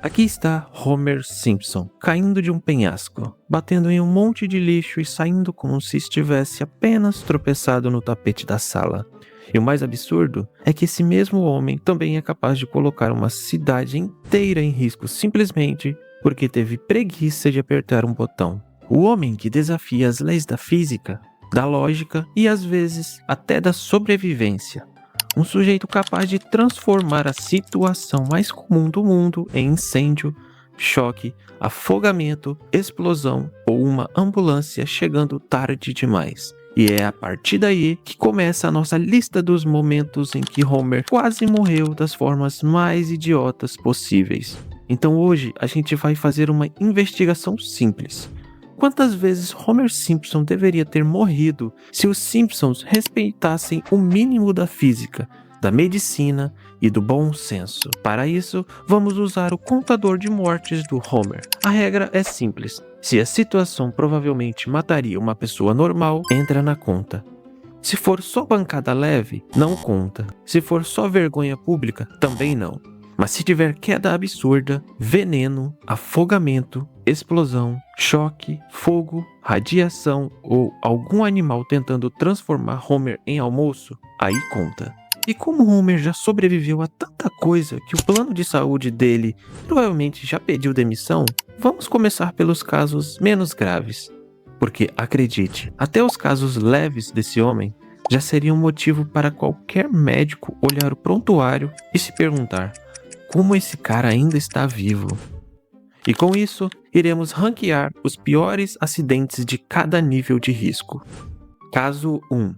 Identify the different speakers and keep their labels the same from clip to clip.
Speaker 1: Aqui está Homer Simpson, caindo de um penhasco, batendo em um monte de lixo e saindo como se estivesse apenas tropeçado no tapete da sala. E o mais absurdo é que esse mesmo homem também é capaz de colocar uma cidade inteira em risco simplesmente porque teve preguiça de apertar um botão. O homem que desafia as leis da física, da lógica e às vezes até da sobrevivência. Um sujeito capaz de transformar a situação mais comum do mundo em incêndio, choque, afogamento, explosão ou uma ambulância chegando tarde demais. E é a partir daí que começa a nossa lista dos momentos em que Homer quase morreu das formas mais idiotas possíveis. Então hoje a gente vai fazer uma investigação simples. Quantas vezes Homer Simpson deveria ter morrido se os Simpsons respeitassem o mínimo da física, da medicina e do bom senso? Para isso, vamos usar o contador de mortes do Homer. A regra é simples. Se a situação provavelmente mataria uma pessoa normal, entra na conta. Se for só pancada leve, não conta. Se for só vergonha pública, também não. Mas se tiver queda absurda, veneno, afogamento, explosão, choque, fogo, radiação ou algum animal tentando transformar Homer em almoço, aí conta. E como Homer já sobreviveu a tanta coisa que o plano de saúde dele provavelmente já pediu demissão, vamos começar pelos casos menos graves. Porque, acredite, até os casos leves desse homem já seriam motivo para qualquer médico olhar o prontuário e se perguntar: como esse cara ainda está vivo? E com isso, iremos ranquear os piores acidentes de cada nível de risco. Caso 1.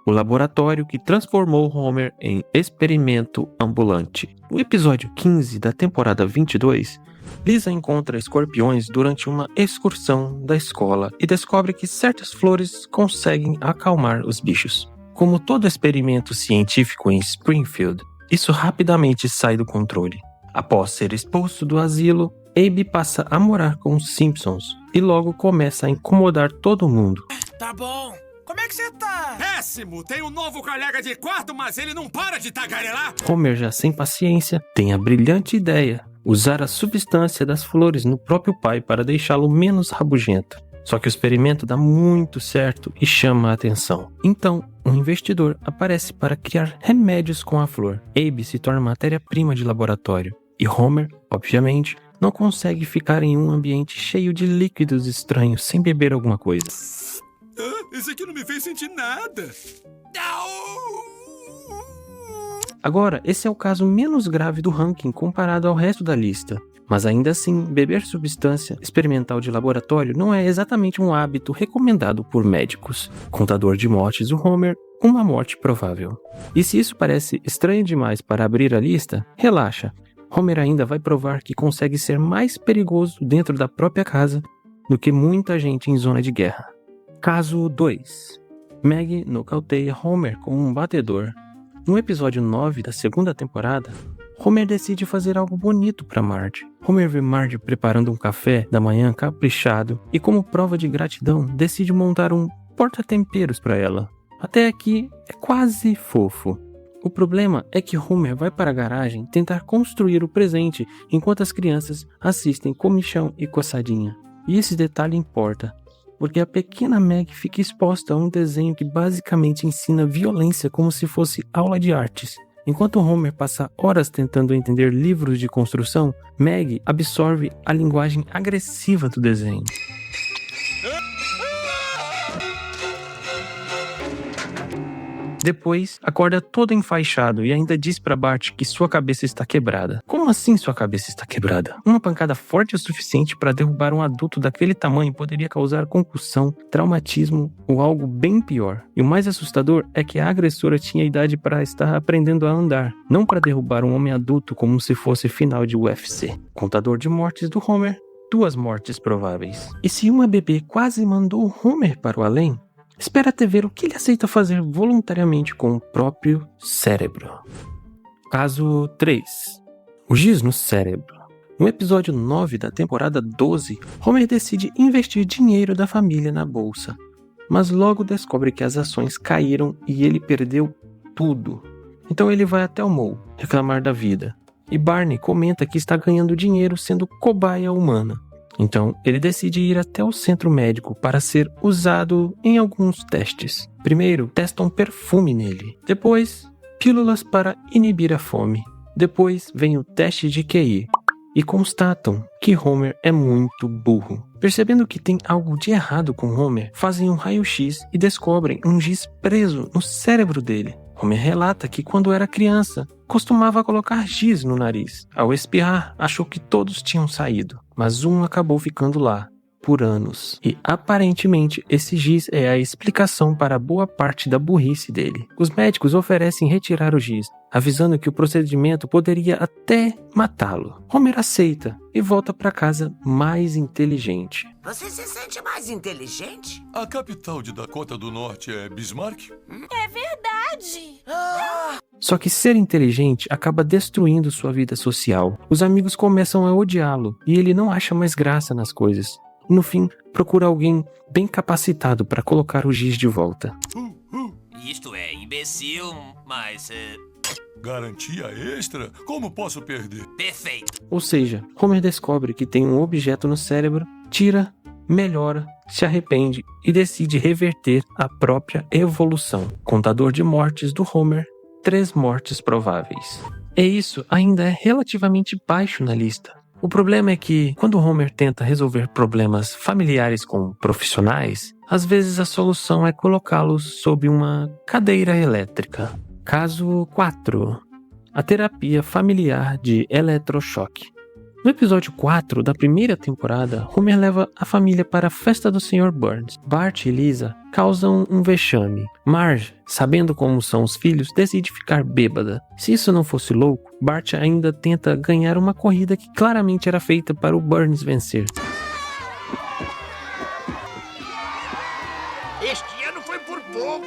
Speaker 1: O laboratório que transformou Homer em experimento ambulante. No episódio 15 da temporada 22, Lisa encontra escorpiões durante uma excursão da escola e descobre que certas flores conseguem acalmar os bichos. Como todo experimento científico em Springfield, isso rapidamente sai do controle. Após ser expulso do asilo, Abe passa a morar com os Simpsons e logo começa a incomodar todo mundo.
Speaker 2: Tá bom. Como é que você tá?
Speaker 3: Péssimo! Tem um novo colega de quarto, mas ele não para de tagarelar!
Speaker 1: Homer, já sem paciência, tem a brilhante ideia: usar a substância das flores no próprio pai para deixá-lo menos rabugento. Só que o experimento dá muito certo e chama a atenção. Então, um investidor aparece para criar remédios com a flor. Abe se torna matéria-prima de laboratório. E Homer, obviamente, não consegue ficar em um ambiente cheio de líquidos estranhos sem beber alguma coisa.
Speaker 3: Esse aqui não me fez sentir nada.
Speaker 1: Agora, esse é o caso menos grave do ranking comparado ao resto da lista. Mas ainda assim, beber substância experimental de laboratório não é exatamente um hábito recomendado por médicos. Contador de mortes do Homer, uma morte provável. E se isso parece estranho demais para abrir a lista, relaxa. Homer ainda vai provar que consegue ser mais perigoso dentro da própria casa do que muita gente em zona de guerra. Caso 2. Maggie nocauteia Homer com um batedor. No episódio 9 da segunda temporada, Homer decide fazer algo bonito para Marge. Homer vê Marge preparando um café da manhã caprichado e, como prova de gratidão, decide montar um porta-temperos para ela. Até aqui é quase fofo. O problema é que Homer vai para a garagem tentar construir o presente enquanto as crianças assistem comichão e coçadinha. E esse detalhe importa, porque a pequena Meg fica exposta a um desenho que basicamente ensina violência como se fosse aula de artes. Enquanto Homer passa horas tentando entender livros de construção, Meg absorve a linguagem agressiva do desenho. Depois, acorda todo enfaixado e ainda diz pra Bart que sua cabeça está quebrada. Como assim sua cabeça está quebrada? Uma pancada forte o suficiente para derrubar um adulto daquele tamanho poderia causar concussão, traumatismo ou algo bem pior. E o mais assustador é que a agressora tinha idade para estar aprendendo a andar, não para derrubar um homem adulto como se fosse final de UFC. Contador de mortes do Homer, 2 mortes prováveis. E se uma bebê quase mandou Homer para o além? Espera até ver o que ele aceita fazer voluntariamente com o próprio cérebro. Caso 3. O giz no cérebro. No episódio 9 da temporada 12, Homer decide investir dinheiro da família na bolsa, mas logo descobre que as ações caíram e ele perdeu tudo. Então ele vai até o Moe reclamar da vida. e Barney comenta que está ganhando dinheiro sendo cobaia humana. Então, ele decide ir até o centro médico para ser usado em alguns testes. Primeiro, testam perfume nele. Depois, pílulas para inibir a fome. Depois, vem o teste de QI. E constatam que Homer é muito burro. Percebendo que tem algo de errado com Homer, fazem um raio-x e descobrem um giz preso no cérebro dele. Homer relata que quando era criança, costumava colocar giz no nariz. Ao espirrar, achou que todos tinham saído, mas um acabou ficando lá por anos. E aparentemente esse giz é a explicação para boa parte da burrice dele. Os médicos oferecem retirar o giz, avisando que o procedimento poderia até matá-lo. Homer aceita e volta para casa mais inteligente.
Speaker 4: Você se sente mais inteligente?
Speaker 5: A capital de Dakota do Norte é Bismarck?
Speaker 6: É verdade!
Speaker 1: Só que ser inteligente acaba destruindo sua vida social. Os amigos começam a odiá-lo e ele não acha mais graça nas coisas. E no fim, procura alguém bem capacitado para colocar o giz de volta.
Speaker 7: Isto é imbecil, mas...
Speaker 5: Garantia extra? Como posso perder?
Speaker 7: Perfeito.
Speaker 1: Ou seja, Homer descobre que tem um objeto no cérebro, tira, melhora, se arrepende e decide reverter a própria evolução. Contador de mortes do Homer, 3 mortes prováveis. E isso ainda é relativamente baixo na lista. O problema é que, quando Homer tenta resolver problemas familiares com profissionais, às vezes a solução é colocá-los sob uma cadeira elétrica. Caso 4. A terapia familiar de eletrochoque. No episódio 4 da primeira temporada, Homer leva a família para a festa do Sr. Burns. Bart e Lisa causam um vexame. Marge, sabendo como são os filhos, decide ficar bêbada. Se isso não fosse louco, Bart ainda tenta ganhar uma corrida que claramente era feita para o Burns vencer.
Speaker 4: Este ano foi por pouco.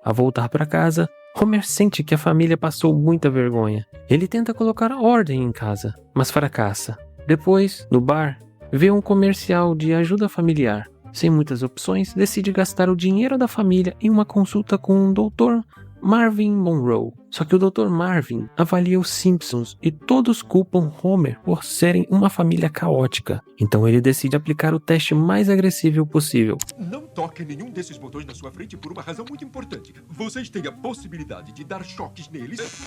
Speaker 1: Ao voltar para casa, Homer sente que a família passou muita vergonha. Ele tenta colocar ordem em casa, mas fracassa. Depois, no bar, vê um comercial de ajuda familiar. Sem muitas opções, decide gastar o dinheiro da família em uma consulta com o Dr. Marvin Monroe. Só que o Dr. Marvin avalia os Simpsons e todos culpam Homer por serem uma família caótica. Então ele decide aplicar o teste mais agressivo possível.
Speaker 8: Não toque nenhum desses botões na sua frente por uma razão muito importante. Vocês têm a possibilidade de dar choques neles.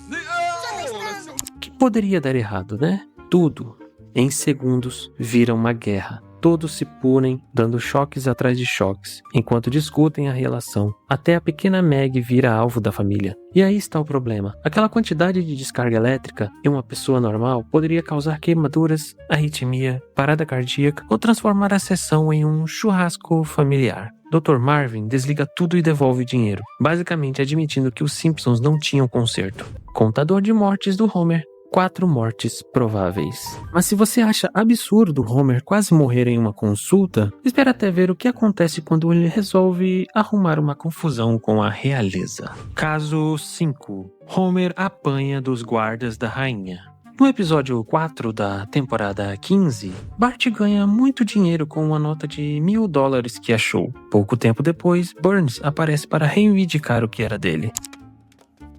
Speaker 1: Que poderia dar errado, né? Tudo, em segundos, vira uma guerra. Todos se punem, dando choques atrás de choques, enquanto discutem a relação, até a pequena Meg vira alvo da família. E aí está o problema. Aquela quantidade de descarga elétrica em uma pessoa normal poderia causar queimaduras, arritmia, parada cardíaca ou transformar a sessão em um churrasco familiar. Dr. Marvin desliga tudo e devolve o dinheiro, basicamente admitindo que os Simpsons não tinham conserto. Contador de mortes do Homer. 4 mortes prováveis. Mas se você acha absurdo Homer quase morrer em uma consulta, espera até ver o que acontece quando ele resolve arrumar uma confusão com a realeza. Caso 5. Homer apanha dos guardas da rainha. No episódio 4 da temporada 15, Bart ganha muito dinheiro com uma nota de $1.000 que achou. Pouco tempo depois, Burns aparece para reivindicar o que era dele.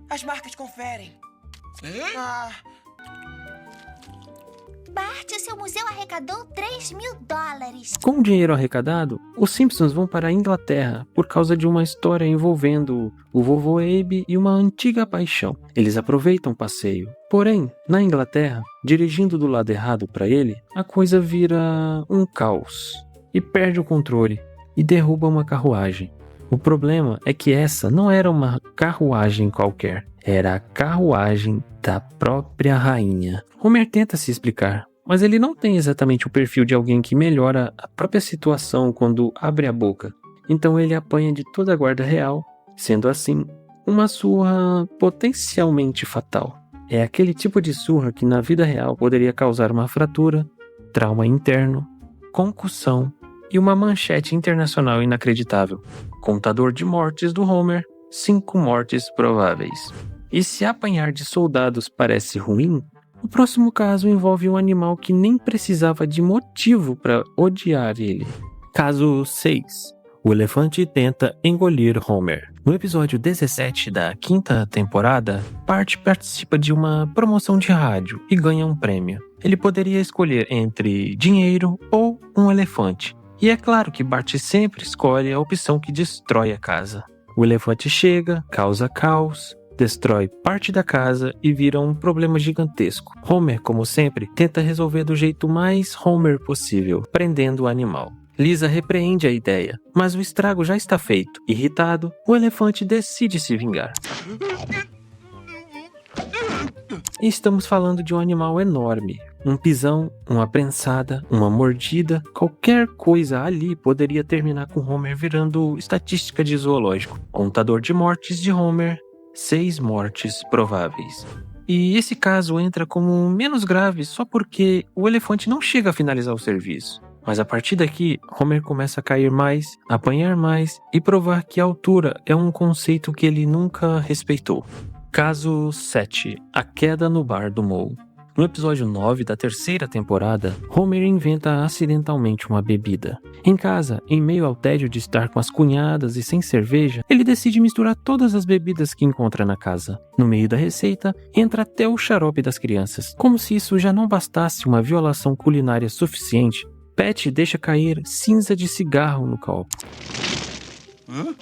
Speaker 2: As marcas conferem.
Speaker 6: Bart, seu museu arrecadou $3.000.
Speaker 1: Com o dinheiro arrecadado, os Simpsons vão para a Inglaterra por causa de uma história envolvendo o vovô Abe e uma antiga paixão. Eles aproveitam o passeio. Porém, na Inglaterra, dirigindo do lado errado para ele, a coisa vira um caos e perde o controle e derruba uma carruagem. O problema é que essa não era uma carruagem qualquer, era a carruagem da própria rainha. Homer tenta se explicar, mas ele não tem exatamente o perfil de alguém que melhora a própria situação quando abre a boca. Então ele apanha de toda a guarda real, sendo assim, uma surra potencialmente fatal. É aquele tipo de surra que na vida real poderia causar uma fratura, trauma interno, concussão e uma manchete internacional inacreditável. Contador de mortes do Homer, 5 mortes prováveis. E se apanhar de soldados parece ruim, o próximo caso envolve um animal que nem precisava de motivo para odiar ele. Caso 6. O elefante tenta engolir Homer. No episódio 17 da 5ª temporada, Bart participa de uma promoção de rádio e ganha um prêmio. Ele poderia escolher entre dinheiro ou um elefante. E é claro que Bart sempre escolhe a opção que destrói a casa. O elefante chega, causa caos, destrói parte da casa e vira um problema gigantesco. Homer, como sempre, tenta resolver do jeito mais Homer possível, prendendo o animal. Lisa repreende a ideia, mas o estrago já está feito. Irritado, o elefante decide se vingar. E estamos falando de um animal enorme. Um pisão, uma prensada, uma mordida, qualquer coisa ali poderia terminar com Homer virando estatística de zoológico. Contador de mortes de Homer, 6 mortes prováveis. E esse caso entra como menos grave só porque o elefante não chega a finalizar o serviço. Mas a partir daqui, Homer começa a cair mais, apanhar mais e provar que a altura é um conceito que ele nunca respeitou. Caso 7. A queda no bar do Moe. No episódio 9 da 3ª temporada, Homer inventa acidentalmente uma bebida. Em casa, em meio ao tédio de estar com as cunhadas e sem cerveja, ele decide misturar todas as bebidas que encontra na casa. No meio da receita, entra até o xarope das crianças. Como se isso já não bastasse uma violação culinária suficiente, Pat deixa cair cinza de cigarro no copo.
Speaker 5: Hã?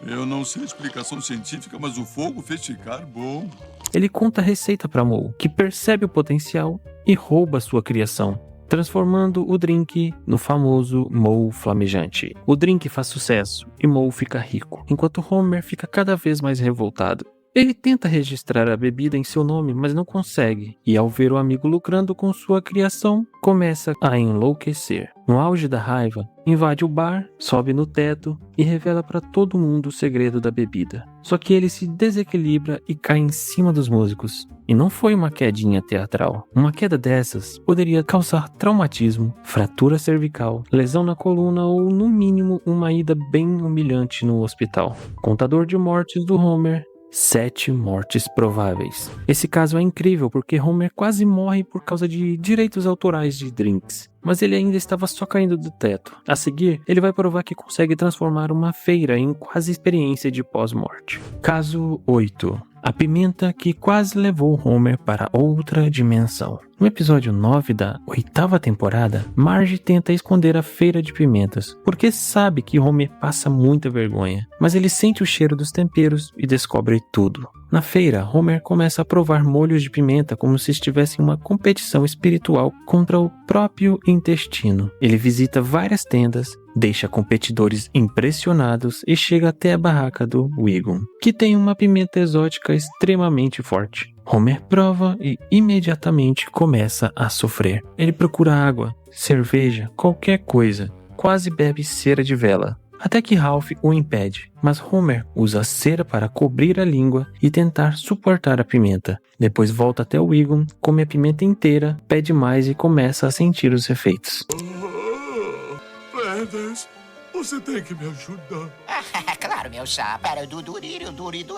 Speaker 5: Eu não sei a explicação científica, mas o fogo fez ficar bom.
Speaker 1: Ele conta a receita para Moe, que percebe o potencial e rouba sua criação, transformando o drink no famoso Moe flamejante. O drink faz sucesso e Moe fica rico, enquanto Homer fica cada vez mais revoltado. Ele tenta registrar a bebida em seu nome, mas não consegue, e ao ver o amigo lucrando com sua criação, começa a enlouquecer. No auge da raiva, invade o bar, sobe no teto e revela para todo mundo o segredo da bebida. Só que ele se desequilibra e cai em cima dos músicos. E não foi uma quedinha teatral. Uma queda dessas poderia causar traumatismo, fratura cervical, lesão na coluna ou, no mínimo, uma ida bem humilhante no hospital. Contador de mortes do Homer, 7 mortes prováveis. Esse caso é incrível porque Homer quase morre por causa de direitos autorais de drinks. Mas ele ainda estava só caindo do teto. A seguir, ele vai provar que consegue transformar uma feira em quase experiência de pós-morte. Caso 8. A pimenta que quase levou Homer para outra dimensão. No episódio 9 da 8ª temporada, Marge tenta esconder a feira de pimentas, porque sabe que Homer passa muita vergonha. Mas ele sente o cheiro dos temperos e descobre tudo. Na feira, Homer começa a provar molhos de pimenta como se estivesse em uma competição espiritual contra o próprio intestino. Ele visita várias tendas, deixa competidores impressionados e chega até a barraca do Wiggum, que tem uma pimenta exótica extremamente forte. Homer prova e imediatamente começa a sofrer. Ele procura água, cerveja, qualquer coisa, quase bebe cera de vela. Até que Ralph o impede, mas Homer usa cera para cobrir a língua e tentar suportar a pimenta. Depois volta até o Wiggum, come a pimenta inteira, pede mais e começa a sentir os efeitos.
Speaker 5: Flanders, você tem que me ajudar.
Speaker 4: Claro, meu chá. Para do durírio, durido.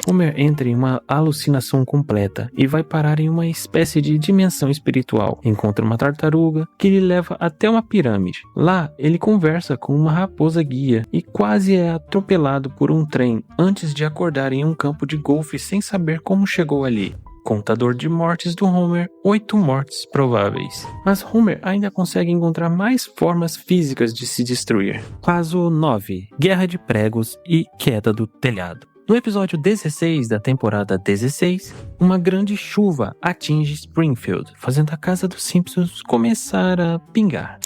Speaker 1: Homer entra em uma alucinação completa e vai parar em uma espécie de dimensão espiritual. Encontra uma tartaruga que lhe leva até uma pirâmide. Lá, ele conversa com uma raposa guia e quase é atropelado por um trem antes de acordar em um campo de golfe sem saber como chegou ali. Contador de mortes do Homer, 8 mortes prováveis. Mas Homer ainda consegue encontrar mais formas físicas de se destruir. Caso 9. Guerra de pregos e queda do telhado. No episódio 16 da temporada 16, uma grande chuva atinge Springfield, fazendo a casa dos Simpsons começar a pingar.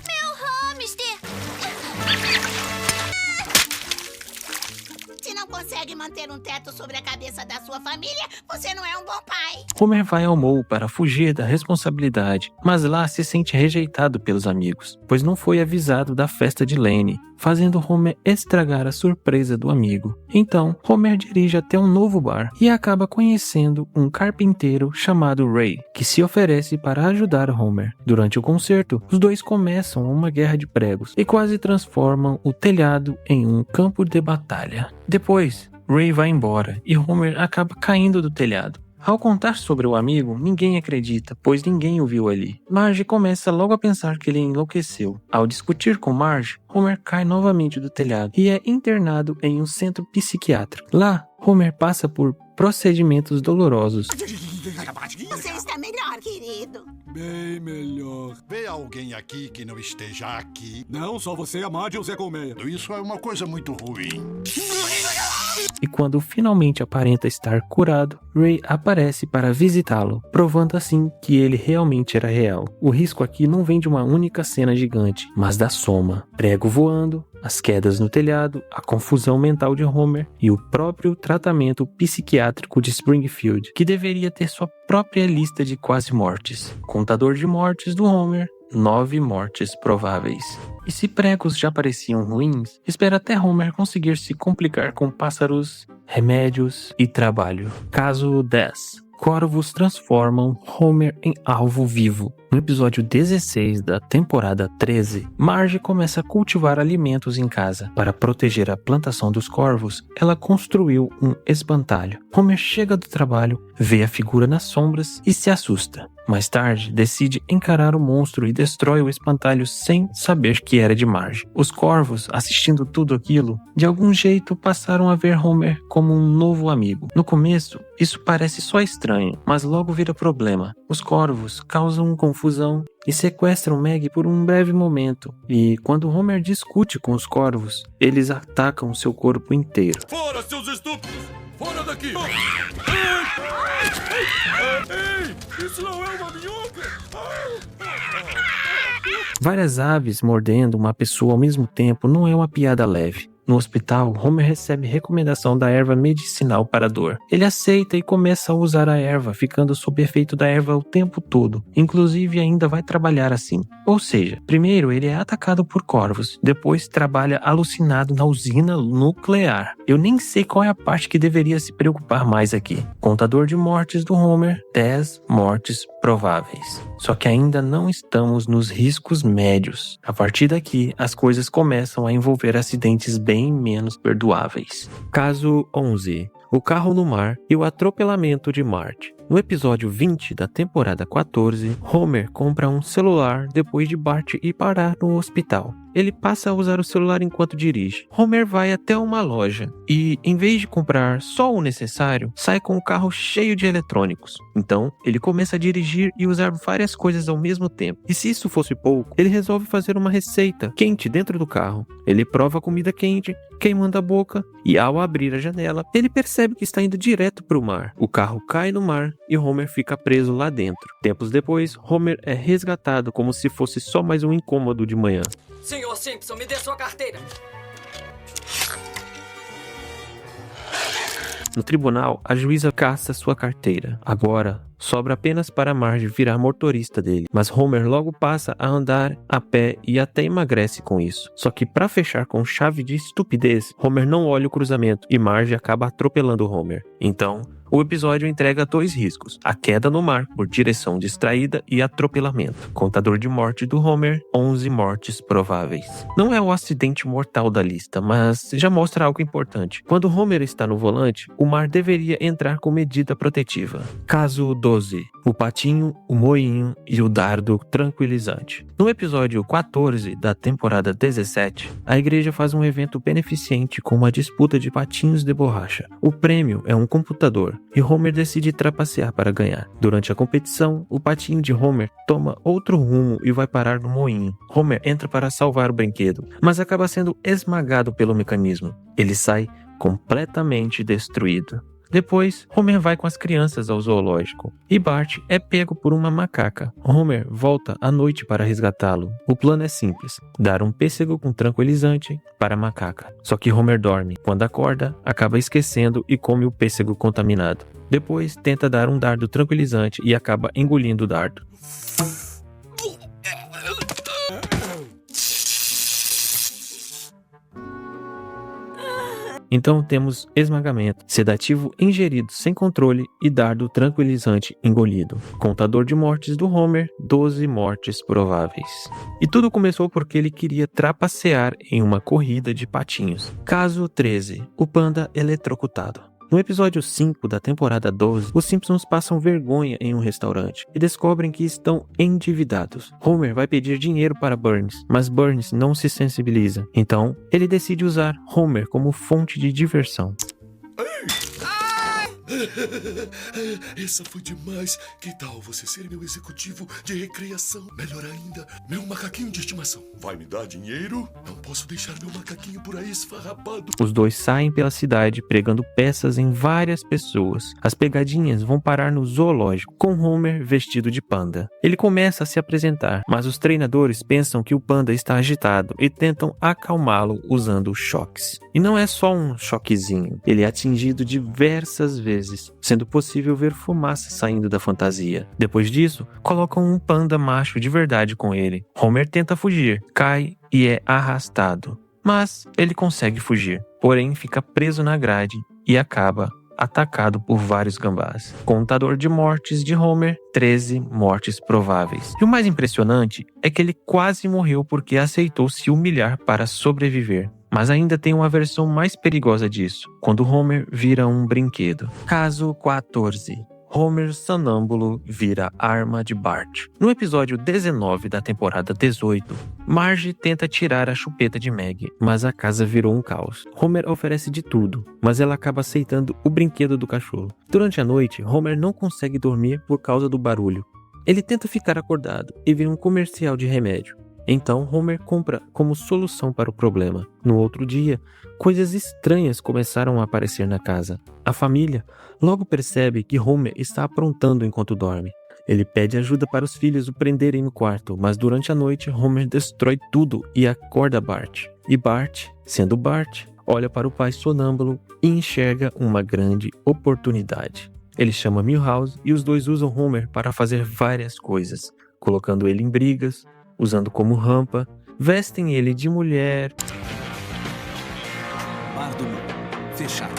Speaker 6: Hamster!
Speaker 9: Se não consegue manter um teto sobre a cabeça da sua família, você não é um bom pai.
Speaker 1: Homer vai ao Moe para fugir da responsabilidade, mas lá se sente rejeitado pelos amigos, pois não foi avisado da festa de Lenny, fazendo Homer estragar a surpresa do amigo. Então, Homer dirige até um novo bar e acaba conhecendo um carpinteiro chamado Ray, que se oferece para ajudar Homer. Durante o concerto, os dois começam uma guerra de pregos e quase transformam o telhado em um campo de batalha. Depois, Ray vai embora e Homer acaba caindo do telhado. Ao contar sobre o amigo, ninguém acredita, pois ninguém o viu ali. Marge começa logo a pensar que ele enlouqueceu. Ao discutir com Marge, Homer cai novamente do telhado e é internado em um centro psiquiátrico. Lá, Homer passa por procedimentos dolorosos.
Speaker 9: Você está melhor, querido.
Speaker 3: Bem melhor.
Speaker 10: Vê alguém aqui que não esteja aqui.
Speaker 3: Não, só você, a Marge e o Zé Colmeia.
Speaker 10: Isso é uma coisa muito ruim.
Speaker 1: E quando finalmente aparenta estar curado, Ray aparece para visitá-lo, provando assim que ele realmente era real. O risco aqui não vem de uma única cena gigante, mas da soma. Prego voando, as quedas no telhado, a confusão mental de Homer e o próprio tratamento psiquiátrico de Springfield, que deveria ter sua própria lista de quase mortes. Contador de mortes do Homer, 9 mortes prováveis. E se pregos já pareciam ruins, espera até Homer conseguir se complicar com pássaros, remédios e trabalho. Caso 10. Corvos transformam Homer em alvo vivo. No episódio 16 da temporada 13, Marge começa a cultivar alimentos em casa. Para proteger a plantação dos corvos, ela construiu um espantalho. Homer chega do trabalho, vê a figura nas sombras e se assusta. Mais tarde, decide encarar o monstro e destrói o espantalho sem saber que era de Marge. Os corvos, assistindo tudo aquilo, de algum jeito passaram a ver Homer como um novo amigo. No começo, isso parece só estranho, mas logo vira problema. Os corvos causam confusão e sequestram Maggie por um breve momento. E quando Homer discute com os corvos, eles atacam seu corpo inteiro.
Speaker 3: Fora, seus estúpidos! Fora daqui! Ei! Isso não é uma minhoca!
Speaker 1: Várias aves mordendo uma pessoa ao mesmo tempo não é uma piada leve. No hospital, Homer recebe recomendação da erva medicinal para a dor. Ele aceita e começa a usar a erva, ficando sob efeito da erva o tempo todo. Inclusive, ainda vai trabalhar assim. Ou seja, primeiro ele é atacado por corvos, depois trabalha alucinado na usina nuclear. Eu nem sei qual é a parte que deveria se preocupar mais aqui. Contador de mortes do Homer, 10 mortes prováveis. Só que ainda não estamos nos riscos médios. A partir daqui, as coisas começam a envolver acidentes bem menos perdoáveis. Caso 11. O carro no mar e o atropelamento de Marge. No episódio 20 da temporada 14, Homer compra um celular depois de Bart ir parar no hospital. Ele passa a usar o celular enquanto dirige. Homer vai até uma loja e, em vez de comprar só o necessário, sai com o carro cheio de eletrônicos. Então, ele começa a dirigir e usar várias coisas ao mesmo tempo. E se isso fosse pouco, ele resolve fazer uma receita quente dentro do carro. Ele prova a comida quente, queimando a boca, e ao abrir a janela, ele percebe que está indo direto para o mar. O carro cai no mar e Homer fica preso lá dentro. Tempos depois, Homer é resgatado como se fosse só mais um incômodo de manhã.
Speaker 2: Senhor Simpson, me dê sua carteira.
Speaker 1: No tribunal, a juíza caça sua carteira. Agora, sobra apenas para Marge virar motorista dele, mas Homer logo passa a andar a pé e até emagrece com isso. Só que para fechar com chave de estupidez, Homer não olha o cruzamento e Marge acaba atropelando Homer. Então, o episódio entrega 2 riscos: a queda no mar por direção distraída e atropelamento. Contador de morte do Homer, 11 mortes prováveis. Não é o acidente mortal da lista, mas já mostra algo importante. Quando Homer está no volante, o mar deveria entrar com medida protetiva. Caso 12. O patinho, o moinho e o dardo tranquilizante. No episódio 14 da temporada 17, a igreja faz um evento beneficente com uma disputa de patinhos de borracha. O prêmio é um computador e Homer decide trapacear para ganhar. Durante a competição, o patinho de Homer toma outro rumo e vai parar no moinho. Homer entra para salvar o brinquedo, mas acaba sendo esmagado pelo mecanismo. Ele sai completamente destruído. Depois, Homer vai com as crianças ao zoológico e Bart é pego por uma macaca. Homer volta à noite para resgatá-lo. O plano é simples: dar um pêssego com tranquilizante para a macaca. Só que Homer dorme. Quando acorda, acaba esquecendo e come o pêssego contaminado. Depois, tenta dar um dardo tranquilizante e acaba engolindo o dardo. Então temos esmagamento, sedativo ingerido sem controle e dardo tranquilizante engolido. Contador de mortes do Homer, 12 mortes prováveis. E tudo começou porque ele queria trapacear em uma corrida de patinhos. Caso 13. O panda eletrocutado. No episódio 5 da temporada 12, os Simpsons passam vergonha em um restaurante e descobrem que estão endividados. Homer vai pedir dinheiro para Burns, mas Burns não se sensibiliza. Então, ele decide usar Homer como fonte de diversão.
Speaker 10: Essa foi demais. Que tal você ser meu executivo de recreação? Melhor ainda, meu macaquinho de estimação. Vai me dar dinheiro? Não posso deixar meu macaquinho por aí esfarrapado.
Speaker 1: Os dois saem pela cidade pregando peças em várias pessoas. As pegadinhas vão parar no zoológico, com Homer vestido de panda. Ele começa a se apresentar, mas os treinadores pensam que o panda está agitado e tentam acalmá-lo usando choques. E não é só um choquezinho, ele é atingido diversas vezes, sendo possível ver fumaça saindo da fantasia. Depois disso, colocam um panda macho de verdade com ele. Homer tenta fugir, cai e é arrastado. Mas ele consegue fugir, porém fica preso na grade e acaba atacado por vários gambás. Contador de mortes de Homer, 13 mortes prováveis. E o mais impressionante é que ele quase morreu porque aceitou se humilhar para sobreviver. Mas ainda tem uma versão mais perigosa disso, quando Homer vira um brinquedo. Caso 14. Homer sonâmbulo vira arma de Bart. No episódio 19 da temporada 18, Marge tenta tirar a chupeta de Maggie, mas a casa virou um caos. Homer oferece de tudo, mas ela acaba aceitando o brinquedo do cachorro. Durante a noite, Homer não consegue dormir por causa do barulho. Ele tenta ficar acordado e vira um comercial de remédio. Então, Homer compra como solução para o problema. No outro dia, coisas estranhas começaram a aparecer na casa. A família logo percebe que Homer está aprontando enquanto dorme. Ele pede ajuda para os filhos o prenderem no quarto, mas durante a noite, Homer destrói tudo e acorda Bart. E Bart, sendo Bart, olha para o pai sonâmbulo e enxerga uma grande oportunidade. Ele chama Milhouse e os dois usam Homer para fazer várias coisas, colocando ele em brigas, usando como rampa, vestem ele de mulher.
Speaker 3: Bar do mundo. Fechado.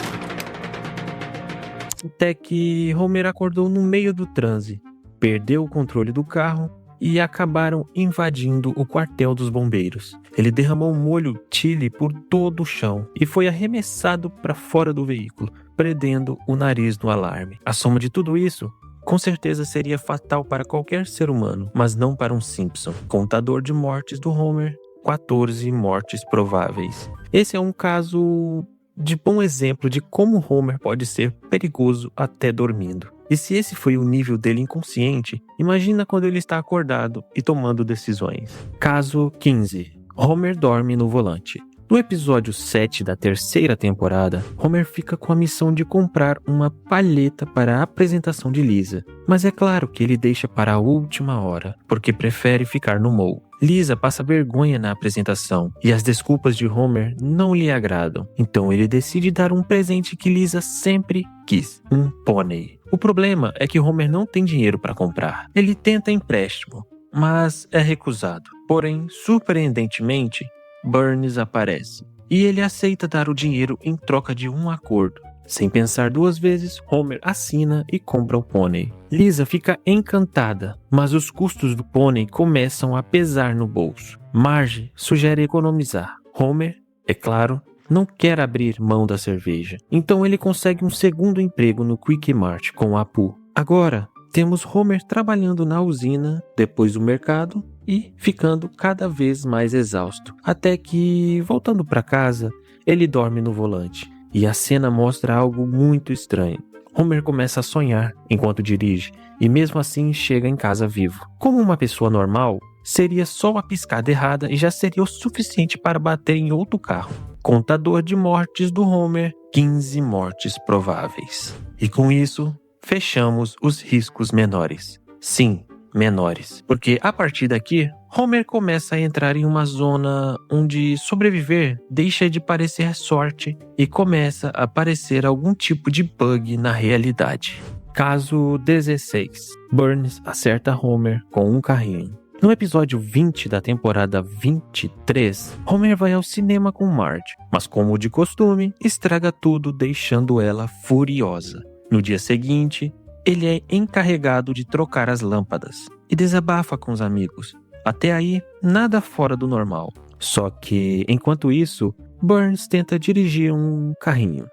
Speaker 1: Até que Homer acordou no meio do transe, perdeu o controle do carro e acabaram invadindo o quartel dos bombeiros. Ele derramou molho chili por todo o chão e foi arremessado para fora do veículo, prendendo o nariz no alarme. A soma de tudo isso com certeza seria fatal para qualquer ser humano, mas não para um Simpson. Contador de mortes do Homer, 14 mortes prováveis. Esse é um caso de bom exemplo de como Homer pode ser perigoso até dormindo. E se esse foi o nível dele inconsciente, imagina quando ele está acordado e tomando decisões. Caso 15. Homer dorme no volante. No episódio 7 da terceira temporada, Homer fica com a missão de comprar uma palheta para a apresentação de Lisa. Mas é claro que ele deixa para a última hora, porque prefere ficar no mall. Lisa passa vergonha na apresentação e as desculpas de Homer não lhe agradam. Então ele decide dar um presente que Lisa sempre quis, um pônei. O problema é que Homer não tem dinheiro para comprar. Ele tenta empréstimo, mas é recusado. Porém, surpreendentemente, Burns aparece e ele aceita dar o dinheiro em troca de um acordo. Sem pensar duas vezes, Homer assina e compra o pônei. Lisa fica encantada, mas os custos do pônei começam a pesar no bolso. Marge sugere economizar. Homer, é claro, não quer abrir mão da cerveja. Então ele consegue um segundo emprego no Quick Mart com a Apu. Agora, temos Homer trabalhando na usina, depois do mercado e ficando cada vez mais exausto. Até que, voltando para casa, ele dorme no volante. E a cena mostra algo muito estranho. Homer começa a sonhar enquanto dirige e mesmo assim chega em casa vivo. Como uma pessoa normal, seria só uma piscada errada e já seria o suficiente para bater em outro carro. Contador de mortes do Homer, 15 mortes prováveis. E com isso, fechamos os riscos menores. Sim, menores. Porque a partir daqui, Homer começa a entrar em uma zona onde sobreviver deixa de parecer sorte e começa a parecer algum tipo de bug na realidade. Caso 16. Burns acerta Homer com um carrinho. No episódio 20 da temporada 23, Homer vai ao cinema com Marge, mas como de costume, estraga tudo deixando ela furiosa. No dia seguinte, ele é encarregado de trocar as lâmpadas e desabafa com os amigos. Até aí, nada fora do normal. Só que, enquanto isso, Burns tenta dirigir um carrinho.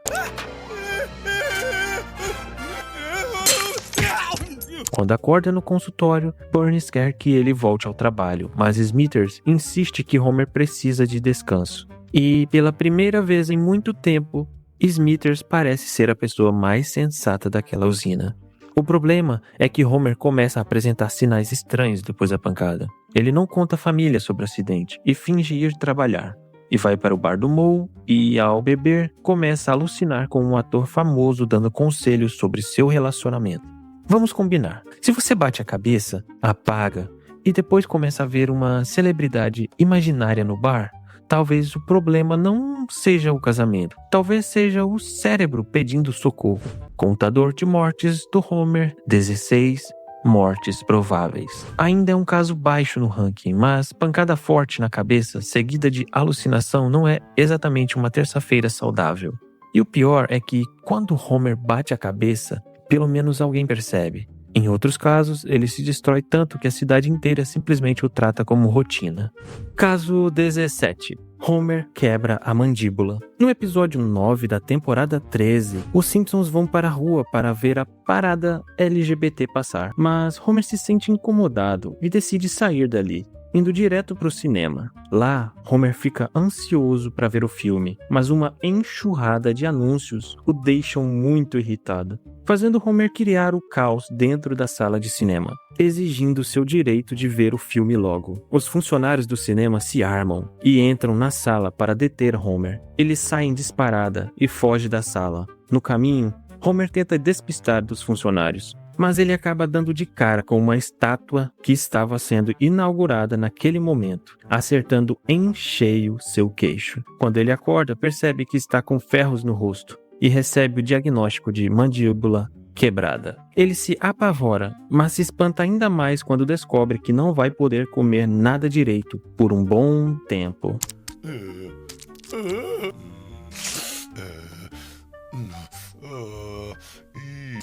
Speaker 1: Quando acorda no consultório, Burns quer que ele volte ao trabalho, mas Smithers insiste que Homer precisa de descanso. E, pela primeira vez em muito tempo, Smithers parece ser a pessoa mais sensata daquela usina. O problema é que Homer começa a apresentar sinais estranhos depois da pancada. Ele não conta à família sobre o acidente e finge ir trabalhar. E vai para o bar do Moe e, ao beber, começa a alucinar com um ator famoso dando conselhos sobre seu relacionamento. Vamos combinar. Se você bate a cabeça, apaga e depois começa a ver uma celebridade imaginária no bar, talvez o problema não seja o casamento. Talvez seja o cérebro pedindo socorro. Contador de mortes do Homer, 16 mortes prováveis. Ainda é um caso baixo no ranking, mas pancada forte na cabeça, seguida de alucinação, não é exatamente uma terça-feira saudável. E o pior é que, quando Homer bate a cabeça, pelo menos alguém percebe. Em outros casos, ele se destrói tanto que a cidade inteira simplesmente o trata como rotina. Caso 17. Homer quebra a mandíbula. No episódio 9 da temporada 13, os Simpsons vão para a rua para ver a parada LGBT passar, mas Homer se sente incomodado e decide sair dali, indo direto para o cinema. Lá, Homer fica ansioso para ver o filme, mas uma enxurrada de anúncios o deixam muito irritado, fazendo Homer criar o caos dentro da sala de cinema, exigindo seu direito de ver o filme logo. Os funcionários do cinema se armam e entram na sala para deter Homer. Eles saem disparada e fogem da sala. No caminho, Homer tenta despistar dos funcionários, mas ele acaba dando de cara com uma estátua que estava sendo inaugurada naquele momento, acertando em cheio seu queixo. Quando ele acorda, percebe que está com ferros no rosto e recebe o diagnóstico de mandíbula quebrada. Ele se apavora, mas se espanta ainda mais quando descobre que não vai poder comer nada direito por um bom tempo.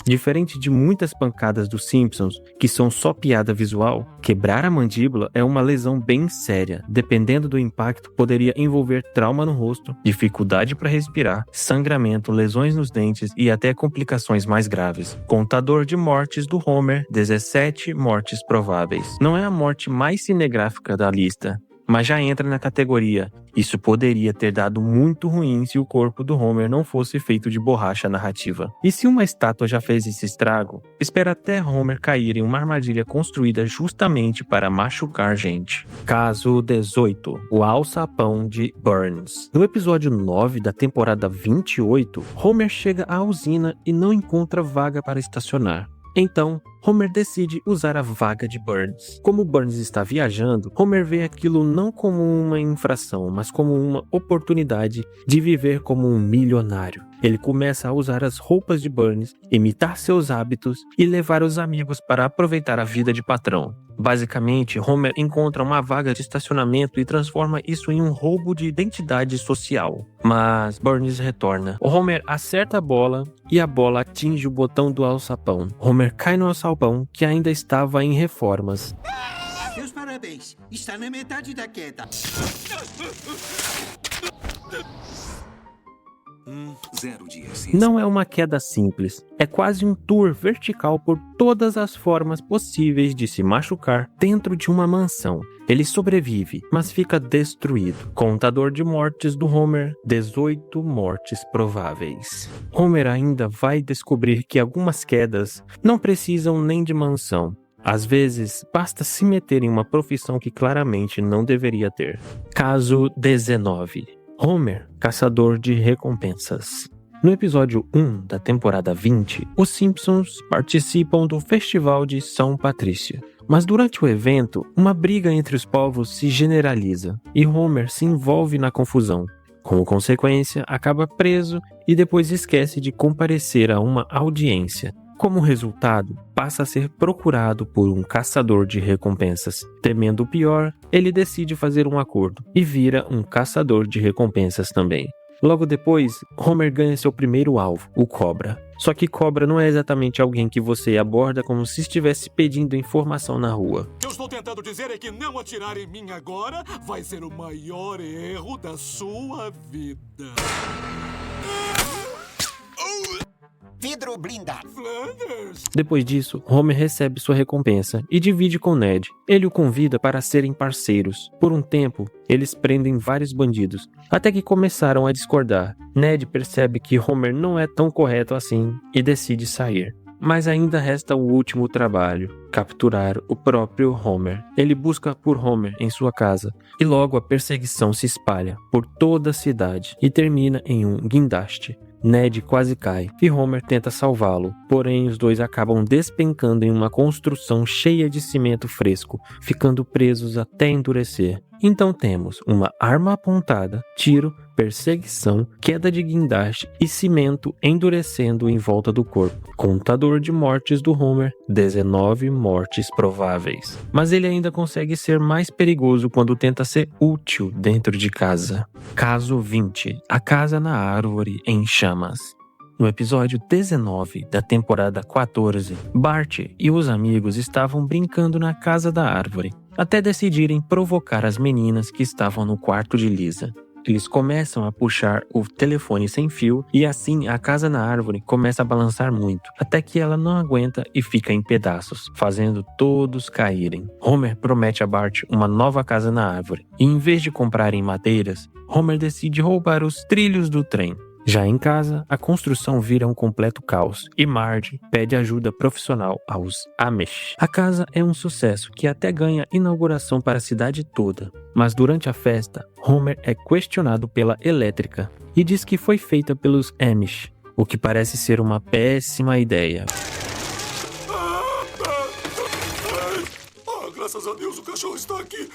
Speaker 1: Diferente de muitas pancadas dos Simpsons, que são só piada visual, quebrar a mandíbula é uma lesão bem séria. Dependendo do impacto, poderia envolver trauma no rosto, dificuldade para respirar, sangramento, lesões nos dentes e até complicações mais graves. Contador de mortes do Homer, 17 mortes prováveis. Não é a morte mais cinegráfica da lista, mas já entra na categoria. Isso poderia ter dado muito ruim se o corpo do Homer não fosse feito de borracha narrativa. E se uma estátua já fez esse estrago, espera até Homer cair em uma armadilha construída justamente para machucar gente. Caso 18. O alçapão de Burns. No episódio 9 da temporada 28, Homer chega à usina e não encontra vaga para estacionar. Então, Homer decide usar a vaga de Burns. Como Burns está viajando, Homer vê aquilo não como uma infração, mas como uma oportunidade de viver como um milionário. Ele começa a usar as roupas de Burns, imitar seus hábitos e levar os amigos para aproveitar a vida de patrão. Basicamente, Homer encontra uma vaga de estacionamento e transforma isso em um roubo de identidade social. Mas Burns retorna. Homer acerta a bola e a bola atinge o botão do alçapão. Homer cai no alçapão, que ainda estava em reformas.
Speaker 11: Meus parabéns. Está na metade da queda.
Speaker 12: 0 dias.
Speaker 1: Não é uma queda simples, é quase um tour vertical por todas as formas possíveis de se machucar dentro de uma mansão. Ele sobrevive, mas fica destruído. Contador de mortes do Homer, 18 mortes prováveis. Homer ainda vai descobrir que algumas quedas não precisam nem de mansão. Às vezes, basta se meter em uma profissão que claramente não deveria ter. Caso 19. Homer, caçador de recompensas. No episódio 1 da temporada 20, os Simpsons participam do Festival de São Patrício. Mas durante o evento, uma briga entre os povos se generaliza e Homer se envolve na confusão. Como consequência, acaba preso e depois esquece de comparecer a uma audiência. Como resultado, passa a ser procurado por um caçador de recompensas. Temendo o pior, ele decide fazer um acordo e vira um caçador de recompensas também. Logo depois, Homer ganha seu primeiro alvo, o Cobra. Só que Cobra não é exatamente alguém que você aborda como se estivesse pedindo informação na rua.
Speaker 3: O que eu estou tentando dizer é que não atirar em mim agora vai ser o maior erro da sua vida.
Speaker 4: vidro blindado.
Speaker 3: Flanders!
Speaker 1: Depois disso, Homer recebe sua recompensa e divide com Ned. Ele o convida para serem parceiros. Por um tempo, eles prendem vários bandidos, até que começaram a discordar. Ned percebe que Homer não é tão correto assim e decide sair. Mas ainda resta o último trabalho, capturar o próprio Homer. Ele busca por Homer em sua casa, e logo a perseguição se espalha por toda a cidade e termina em um guindaste. Ned quase cai e Homer tenta salvá-lo, porém os dois acabam despencando em uma construção cheia de cimento fresco, ficando presos até endurecer. Então temos uma arma apontada, tiro, perseguição, queda de guindaste e cimento endurecendo em volta do corpo. Contador de mortes do Homer, 19 mortes prováveis. Mas ele ainda consegue ser mais perigoso quando tenta ser útil dentro de casa. Caso 20. A casa na árvore em chamas. No episódio 19 da temporada 14, Bart e os amigos estavam brincando na casa da árvore, até decidirem provocar as meninas que estavam no quarto de Lisa. Eles começam a puxar o telefone sem fio e assim a casa na árvore começa a balançar muito, até que ela não aguenta e fica em pedaços, fazendo todos caírem. Homer promete a Bart uma nova casa na árvore e em vez de comprarem madeiras, Homer decide roubar os trilhos do trem. Já em casa, a construção vira um completo caos e Marge pede ajuda profissional aos Amish. A casa é um sucesso que até ganha inauguração para a cidade toda, mas durante a festa, Homer é questionado pela elétrica e diz que foi feita pelos Amish, o que parece ser uma péssima ideia.
Speaker 10: Graças a Deus o cachorro está aqui.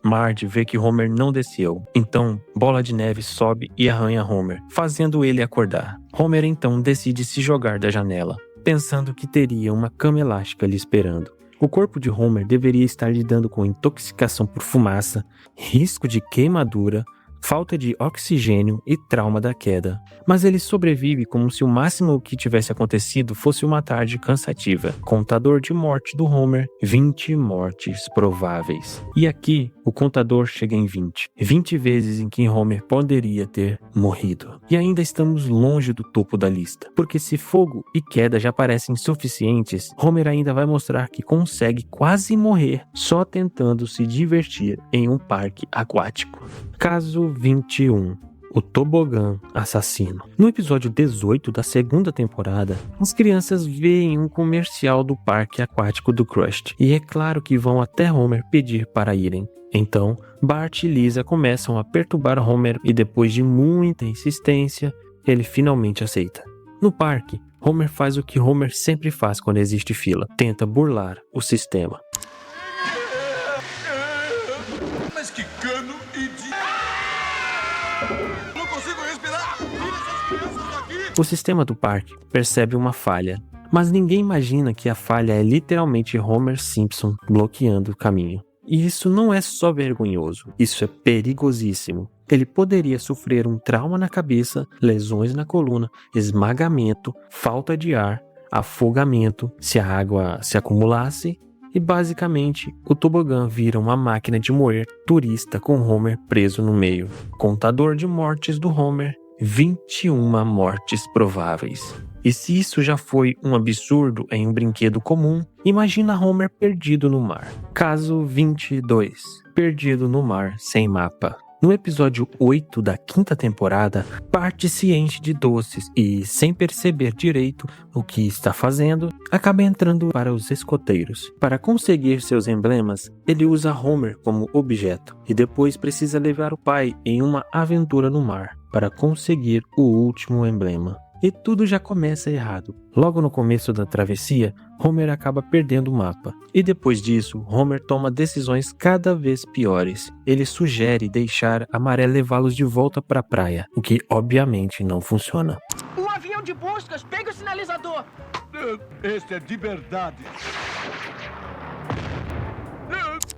Speaker 1: Marge vê que Homer não desceu, então Bola de Neve sobe e arranha Homer, fazendo ele acordar. Homer então decide se jogar da janela, pensando que teria uma cama elástica lhe esperando. O corpo de Homer deveria estar lidando com intoxicação por fumaça, risco de queimadura, falta de oxigênio e trauma da queda. Mas ele sobrevive como se o máximo que tivesse acontecido fosse uma tarde cansativa. Contador de morte do Homer, 20 mortes prováveis. E aqui, o contador chega em 20. 20 vezes em que Homer poderia ter morrido. E ainda estamos longe do topo da lista. Porque se fogo e queda já parecem suficientes, Homer ainda vai mostrar que consegue quase morrer só tentando se divertir em um parque aquático. Caso 21. O tobogã assassino. No episódio 18 da segunda temporada, as crianças veem um comercial do parque aquático do Krusty. E é claro que vão até Homer pedir para irem. Então, Bart e Lisa começam a perturbar Homer e depois de muita insistência, ele finalmente aceita. No parque, Homer faz o que Homer sempre faz quando existe fila. Tenta burlar o sistema.
Speaker 5: Mas que cano idiota! Não consigo respirar! Tira essas crianças daqui!
Speaker 1: O sistema do parque percebe uma falha, mas ninguém imagina que a falha é literalmente Homer Simpson bloqueando o caminho. E isso não é só vergonhoso, isso é perigosíssimo. Ele poderia sofrer um trauma na cabeça, lesões na coluna, esmagamento, falta de ar, afogamento, se a água se acumulasse. E basicamente, o tobogã vira uma máquina de moer turista com Homer preso no meio. Contador de mortes do Homer, 21 mortes prováveis. E se isso já foi um absurdo em um brinquedo comum, imagina Homer perdido no mar. Caso 22. Perdido no mar sem mapa. No episódio 8 da quinta temporada, Bart se enche de doces e, sem perceber direito o que está fazendo, acaba entrando para os escoteiros. Para conseguir seus emblemas, ele usa Homer como objeto e depois precisa levar o pai em uma aventura no mar para conseguir o último emblema. E tudo já começa errado. Logo no começo da travessia, Homer acaba perdendo o mapa. E depois disso, Homer toma decisões cada vez piores. Ele sugere deixar a maré levá-los de volta para a praia, o que obviamente não funciona.
Speaker 2: Um avião de buscas, pegue o sinalizador!
Speaker 3: Este é de verdade.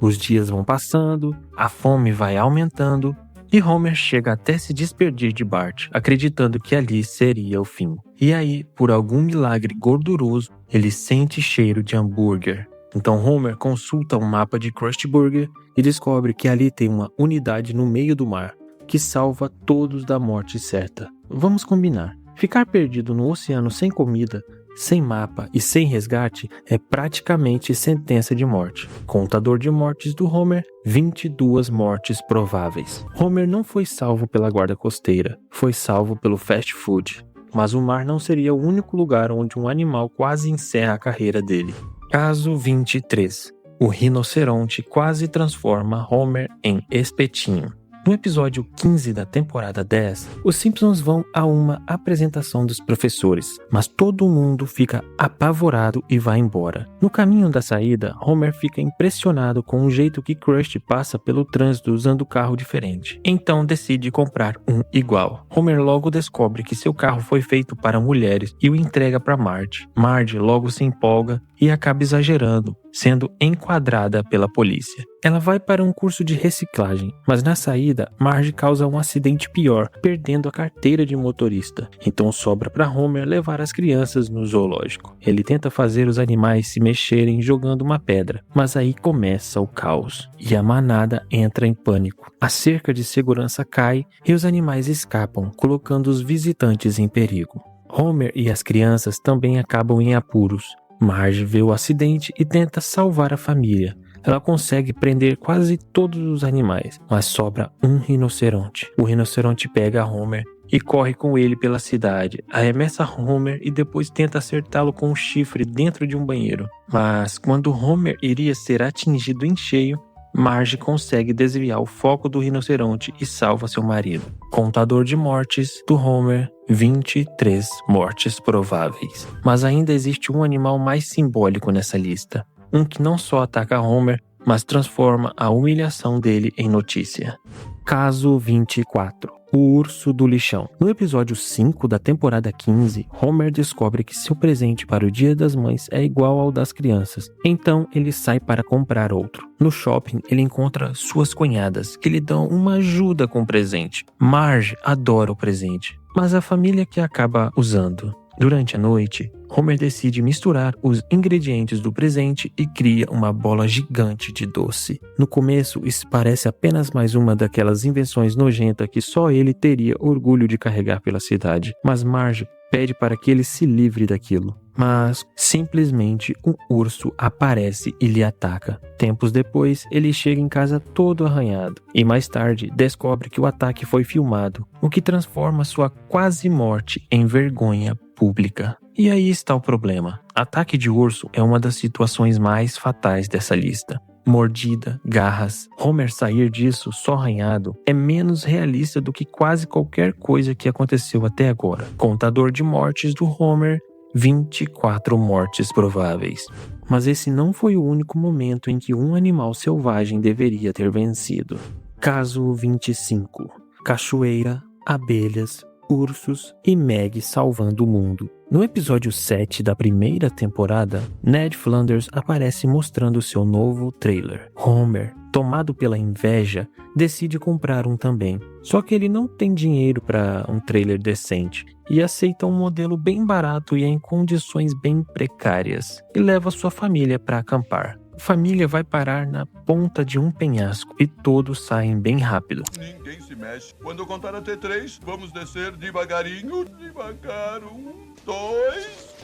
Speaker 1: Os dias vão passando, a fome vai aumentando, e Homer chega até se despedir de Bart, acreditando que ali seria o fim. E aí, por algum milagre gorduroso, ele sente cheiro de hambúrguer. Então Homer consulta um mapa de Krusty Burger e descobre que ali tem uma unidade no meio do mar, que salva todos da morte certa. Vamos combinar. Ficar perdido no oceano sem comida, sem mapa e sem resgate é praticamente sentença de morte. Contador de mortes do Homer, 22 mortes prováveis. Homer não foi salvo pela guarda costeira, foi salvo pelo fast food. Mas o mar não seria o único lugar onde um animal quase encerra a carreira dele. Caso 23. O rinoceronte quase transforma Homer em espetinho. No episódio 15 da temporada 10, os Simpsons vão a uma apresentação dos professores, mas todo mundo fica apavorado e vai embora. No caminho da saída, Homer fica impressionado com o jeito que Krusty passa pelo trânsito usando carro diferente. Então decide comprar um igual. Homer logo descobre que seu carro foi feito para mulheres e o entrega para Marge. Marge logo se empolga e acaba exagerando, sendo enquadrada pela polícia. Ela vai para um curso de reciclagem, mas na saída, Marge causa um acidente pior, perdendo a carteira de motorista. Então sobra para Homer levar as crianças no zoológico. Ele tenta fazer os animais se mexerem jogando uma pedra, mas aí começa o caos, e a manada entra em pânico. A cerca de segurança cai e os animais escapam, colocando os visitantes em perigo. Homer e as crianças também acabam em apuros. Marge vê o acidente e tenta salvar a família. Ela consegue prender quase todos os animais, mas sobra um rinoceronte. O rinoceronte pega Homer e corre com ele pela cidade, arremessa Homer e depois tenta acertá-lo com um chifre dentro de um banheiro. Mas quando Homer iria ser atingido em cheio, Marge consegue desviar o foco do rinoceronte e salva seu marido. Contador de mortes do Homer, 23 mortes prováveis. Mas ainda existe um animal mais simbólico nessa lista. Um que não só ataca Homer, mas transforma a humilhação dele em notícia. Caso 24. O urso do lixão. No episódio 5 da temporada 15, Homer descobre que seu presente para o Dia das Mães é igual ao das crianças. Então ele sai para comprar outro. No shopping, ele encontra suas cunhadas, que lhe dão uma ajuda com o presente. Marge adora o presente, mas a família que acaba usando. Durante a noite, Homer decide misturar os ingredientes do presente e cria uma bola gigante de doce. No começo, isso parece apenas mais uma daquelas invenções nojentas que só ele teria orgulho de carregar pela cidade, mas Marge pede para que ele se livre daquilo. Mas, simplesmente, um urso aparece e lhe ataca. Tempos depois, ele chega em casa todo arranhado e mais tarde descobre que o ataque foi filmado, o que transforma sua quase morte em vergonha pública. E aí está o problema. Ataque de urso é uma das situações mais fatais dessa lista. Mordida, garras. Homer sair disso só arranhado é menos realista do que quase qualquer coisa que aconteceu até agora. Contador de mortes do Homer, 24 mortes prováveis. Mas esse não foi o único momento em que um animal selvagem deveria ter vencido. Caso 25. Cachoeira, abelhas, ursos e Meg salvando o mundo. No episódio 7 da primeira temporada, Ned Flanders aparece mostrando seu novo trailer. Homer, tomado pela inveja, decide comprar um também. Só que ele não tem dinheiro para um trailer decente e aceita um modelo bem barato e em condições bem precárias e leva sua família para acampar. A família vai parar na ponta de um penhasco e todos saem bem rápido.
Speaker 5: Ninguém se mexe. Quando eu contar até 3, vamos descer devagarinho, devagar. 1, 2...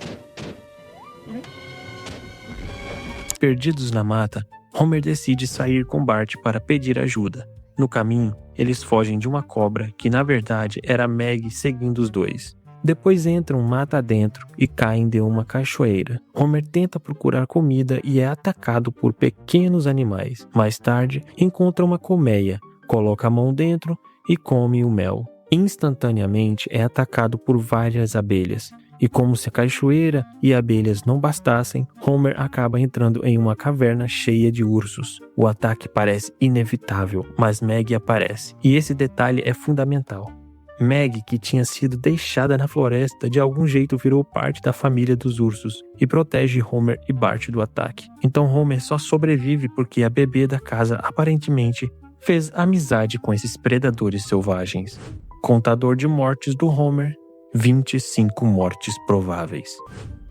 Speaker 1: Perdidos na mata, Homer decide sair com Bart para pedir ajuda. No caminho, eles fogem de uma cobra que na verdade era Meg seguindo os dois. Depois entram mata adentro e caem de uma cachoeira. Homer tenta procurar comida e é atacado por pequenos animais. Mais tarde, encontra uma colmeia, coloca a mão dentro e come o mel. Instantaneamente é atacado por várias abelhas. E como se a cachoeira e abelhas não bastassem, Homer acaba entrando em uma caverna cheia de ursos. O ataque parece inevitável, mas Meg aparece. E esse detalhe é fundamental. Meg, que tinha sido deixada na floresta, de algum jeito virou parte da família dos ursos e protege Homer e Bart do ataque. Então Homer só sobrevive porque a bebê da casa aparentemente fez amizade com esses predadores selvagens. Contador de mortes do Homer, 25 mortes prováveis.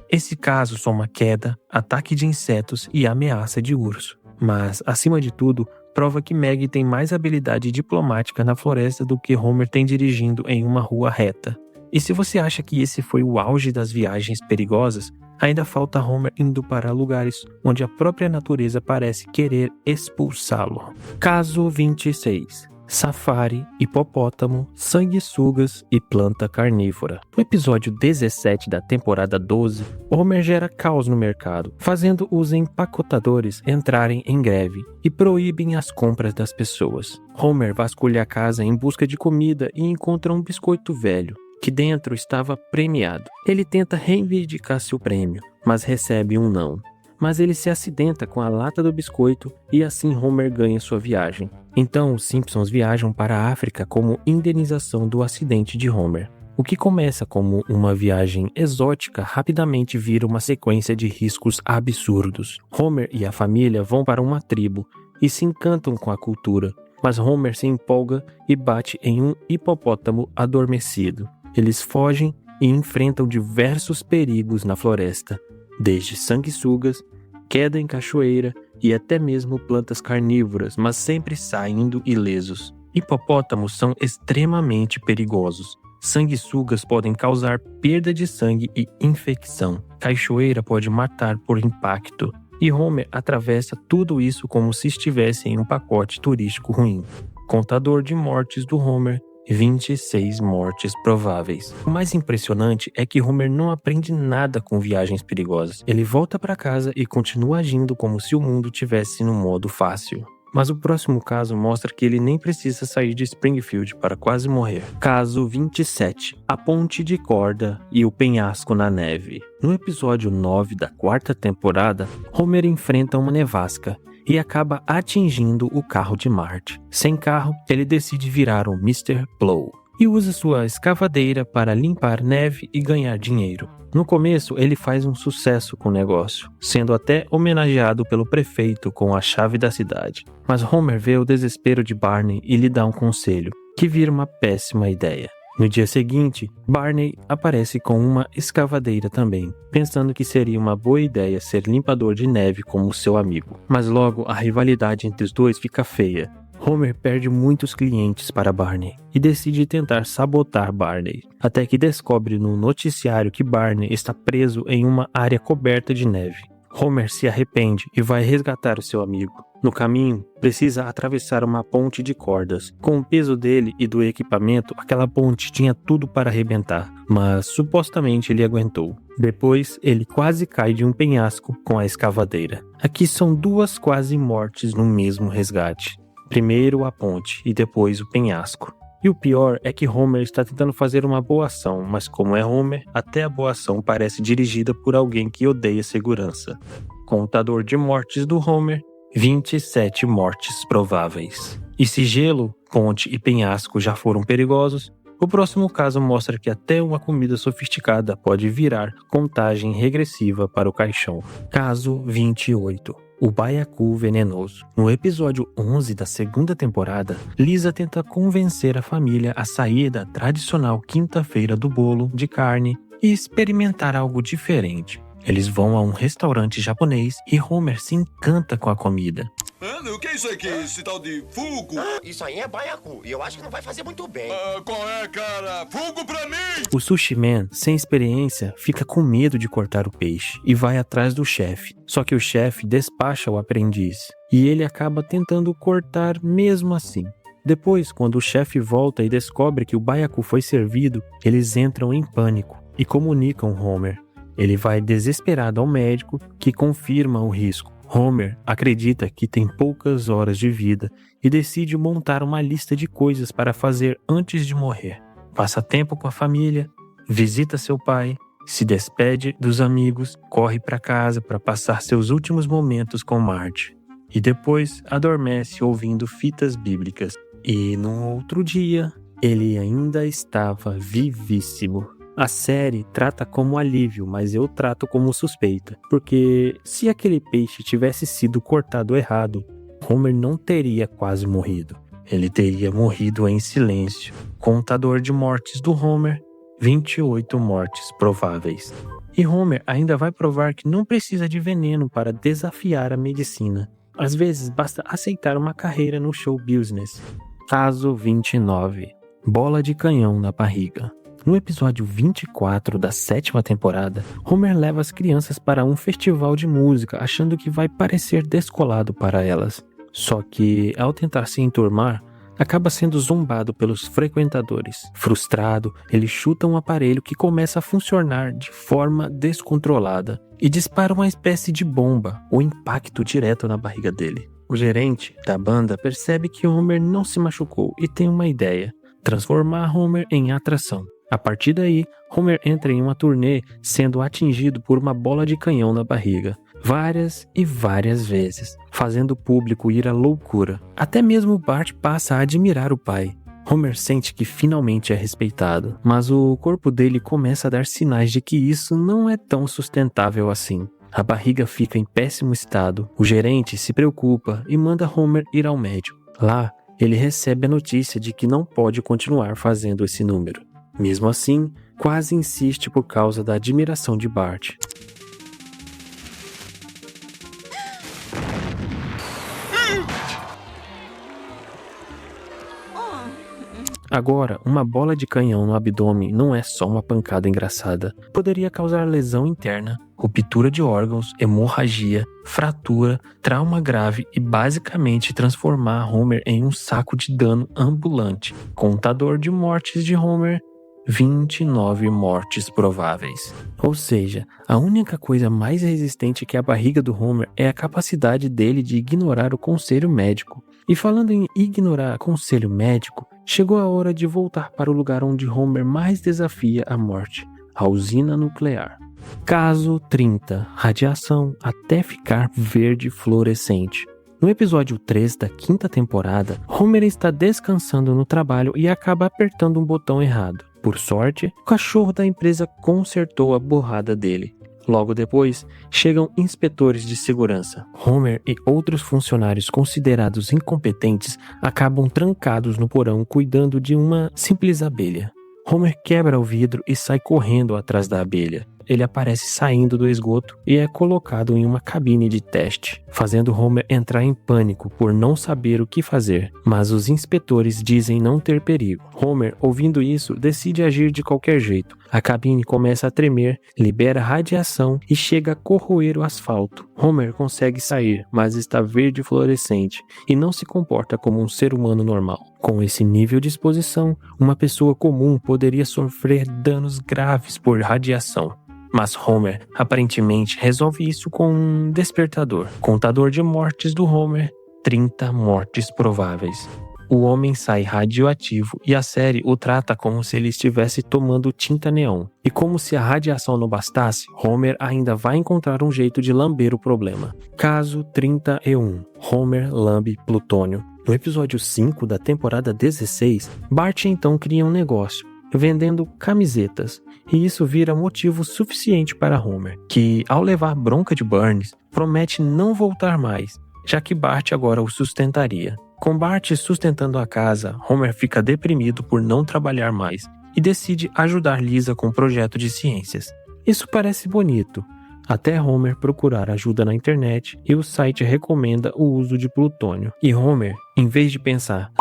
Speaker 1: Esse caso soma queda, ataque de insetos e ameaça de urso. Mas, acima de tudo, prova que Maggie tem mais habilidade diplomática na floresta do que Homer tem dirigindo em uma rua reta. E se você acha que esse foi o auge das viagens perigosas, ainda falta Homer indo para lugares onde a própria natureza parece querer expulsá-lo. Caso 26. Safari, hipopótamo, sanguessugas e planta carnívora. No episódio 17 da temporada 12, Homer gera caos no mercado, fazendo os empacotadores entrarem em greve e proíbem as compras das pessoas. Homer vasculha a casa em busca de comida e encontra um biscoito velho, que dentro estava premiado. Ele tenta reivindicar seu prêmio, mas recebe um não. Mas ele se acidenta com a lata do biscoito e assim Homer ganha sua viagem. Então os Simpsons viajam para a África como indenização do acidente de Homer. O que começa como uma viagem exótica rapidamente vira uma sequência de riscos absurdos. Homer e a família vão para uma tribo e se encantam com a cultura, mas Homer se empolga e bate em um hipopótamo adormecido. Eles fogem e enfrentam diversos perigos na floresta, desde sanguessugas, queda em cachoeira e até mesmo plantas carnívoras, mas sempre saindo ilesos. Hipopótamos são extremamente perigosos. Sanguessugas podem causar perda de sangue e infecção. Cachoeira pode matar por impacto. E Homer atravessa tudo isso como se estivesse em um pacote turístico ruim. Contador de mortes do Homer, 26 mortes prováveis. O mais impressionante é que Homer não aprende nada com viagens perigosas. Ele volta para casa e continua agindo como se o mundo tivesse no modo fácil. Mas o próximo caso mostra que ele nem precisa sair de Springfield para quase morrer. Caso 27. A ponte de corda e o penhasco na neve. No episódio 9 da 4ª temporada, Homer enfrenta uma nevasca e acaba atingindo o carro de Marge. Sem carro, ele decide virar um Mr. Plow e usa sua escavadeira para limpar neve e ganhar dinheiro. No começo, ele faz um sucesso com o negócio, sendo até homenageado pelo prefeito com a chave da cidade. Mas Homer vê o desespero de Barney e lhe dá um conselho, que vira uma péssima ideia. No dia seguinte, Barney aparece com uma escavadeira também, pensando que seria uma boa ideia ser limpador de neve como seu amigo. Mas logo a rivalidade entre os dois fica feia. Homer perde muitos clientes para Barney e decide tentar sabotar Barney, até que descobre no noticiário que Barney está preso em uma área coberta de neve. Homer se arrepende e vai resgatar o seu amigo. No caminho, precisa atravessar uma ponte de cordas. Com o peso dele e do equipamento, aquela ponte tinha tudo para arrebentar, mas supostamente ele aguentou. Depois, ele quase cai de um penhasco com a escavadeira. Aqui são duas quase mortes no mesmo resgate. Primeiro a ponte e depois o penhasco. E o pior é que Homer está tentando fazer uma boa ação, mas como é Homer, até a boa ação parece dirigida por alguém que odeia segurança. Contador de mortes do Homer, 27 mortes prováveis. E se gelo, ponte e penhasco já foram perigosos, o próximo caso mostra que até uma comida sofisticada pode virar contagem regressiva para o caixão. Caso 28. O baiacu venenoso. No episódio 11 da 2ª temporada, Lisa tenta convencer a família a sair da tradicional quinta-feira do bolo de carne e experimentar algo diferente. Eles vão a um restaurante japonês e Homer se encanta com a comida.
Speaker 5: Mano, o que é isso aqui? Esse tal de fugo?
Speaker 4: Isso aí é baiacu e eu acho que não vai fazer muito bem.
Speaker 5: Qual é, cara? Fugo pra mim!
Speaker 1: O sushi man, sem experiência, fica com medo de cortar o peixe e vai atrás do chefe. Só que o chefe despacha o aprendiz e ele acaba tentando cortar mesmo assim. Depois, quando o chefe volta e descobre que o baiacu foi servido, eles entram em pânico e comunicam Homer. Ele vai desesperado ao médico, que confirma o risco. Homer acredita que tem poucas horas de vida e decide montar uma lista de coisas para fazer antes de morrer. Passa tempo com a família, visita seu pai, se despede dos amigos, corre para casa para passar seus últimos momentos com Marge. E depois adormece ouvindo fitas bíblicas. E no outro dia, ele ainda estava vivíssimo. A série trata como alívio, mas eu trato como suspeita, porque se aquele peixe tivesse sido cortado errado, Homer não teria quase morrido. Ele teria morrido em silêncio. Contador de mortes do Homer, 28 mortes prováveis. E Homer ainda vai provar que não precisa de veneno para desafiar a medicina. Às vezes basta aceitar uma carreira no show business. Caso 29. Bola de canhão na barriga. No episódio 24 da 7ª temporada, Homer leva as crianças para um festival de música, achando que vai parecer descolado para elas. Só que, ao tentar se enturmar, acaba sendo zombado pelos frequentadores. Frustrado, ele chuta um aparelho que começa a funcionar de forma descontrolada e dispara uma espécie de bomba, ou impacto direto na barriga dele. O gerente da banda percebe que Homer não se machucou e tem uma ideia: transformar Homer em atração. A partir daí, Homer entra em uma turnê sendo atingido por uma bola de canhão na barriga, várias e várias vezes, fazendo o público ir à loucura. Até mesmo Bart passa a admirar o pai. Homer sente que finalmente é respeitado, mas o corpo dele começa a dar sinais de que isso não é tão sustentável assim. A barriga fica em péssimo estado, o gerente se preocupa e manda Homer ir ao médico. Lá, ele recebe a notícia de que não pode continuar fazendo esse número. Mesmo assim, quase insiste por causa da admiração de Bart. Agora, uma bola de canhão no abdômen não é só uma pancada engraçada. Poderia causar lesão interna, ruptura de órgãos, hemorragia, fratura, trauma grave e basicamente transformar Homer em um saco de dano ambulante. Contador de mortes de Homer: 29 mortes prováveis. Ou seja, a única coisa mais resistente que a barriga do Homer é a capacidade dele de ignorar o conselho médico. E falando em ignorar conselho médico, chegou a hora de voltar para o lugar onde Homer mais desafia a morte: a usina nuclear. Caso 30. Radiação até ficar verde fluorescente. No episódio 3 da 5ª temporada, Homer está descansando no trabalho e acaba apertando um botão errado. Por sorte, o cachorro da empresa consertou a borrada dele. Logo depois, chegam inspetores de segurança. Homer e outros funcionários considerados incompetentes acabam trancados no porão cuidando de uma simples abelha. Homer quebra o vidro e sai correndo atrás da abelha. Ele aparece saindo do esgoto e é colocado em uma cabine de teste, fazendo Homer entrar em pânico por não saber o que fazer, mas os inspetores dizem não ter perigo. Homer, ouvindo isso, decide agir de qualquer jeito. A cabine começa a tremer, libera radiação e chega a corroer o asfalto. Homer consegue sair, mas está verde fluorescente e não se comporta como um ser humano normal. Com esse nível de exposição, uma pessoa comum poderia sofrer danos graves por radiação. Mas Homer, aparentemente, resolve isso com um despertador. Contador de mortes do Homer: 30 mortes prováveis. O homem sai radioativo e a série o trata como se ele estivesse tomando tinta neon. E como se a radiação não bastasse, Homer ainda vai encontrar um jeito de lamber o problema. Caso 31. Homer lambe plutônio. No episódio 5 da temporada 16, Bart então cria um negócio, vendendo camisetas, e isso vira motivo suficiente para Homer, que, ao levar bronca de Burns, promete não voltar mais, já que Bart agora o sustentaria. Com Bart sustentando a casa, Homer fica deprimido por não trabalhar mais e decide ajudar Lisa com um projeto de ciências. Isso parece bonito, até Homer procurar ajuda na internet e o site recomenda o uso de plutônio. E Homer, em vez de pensar,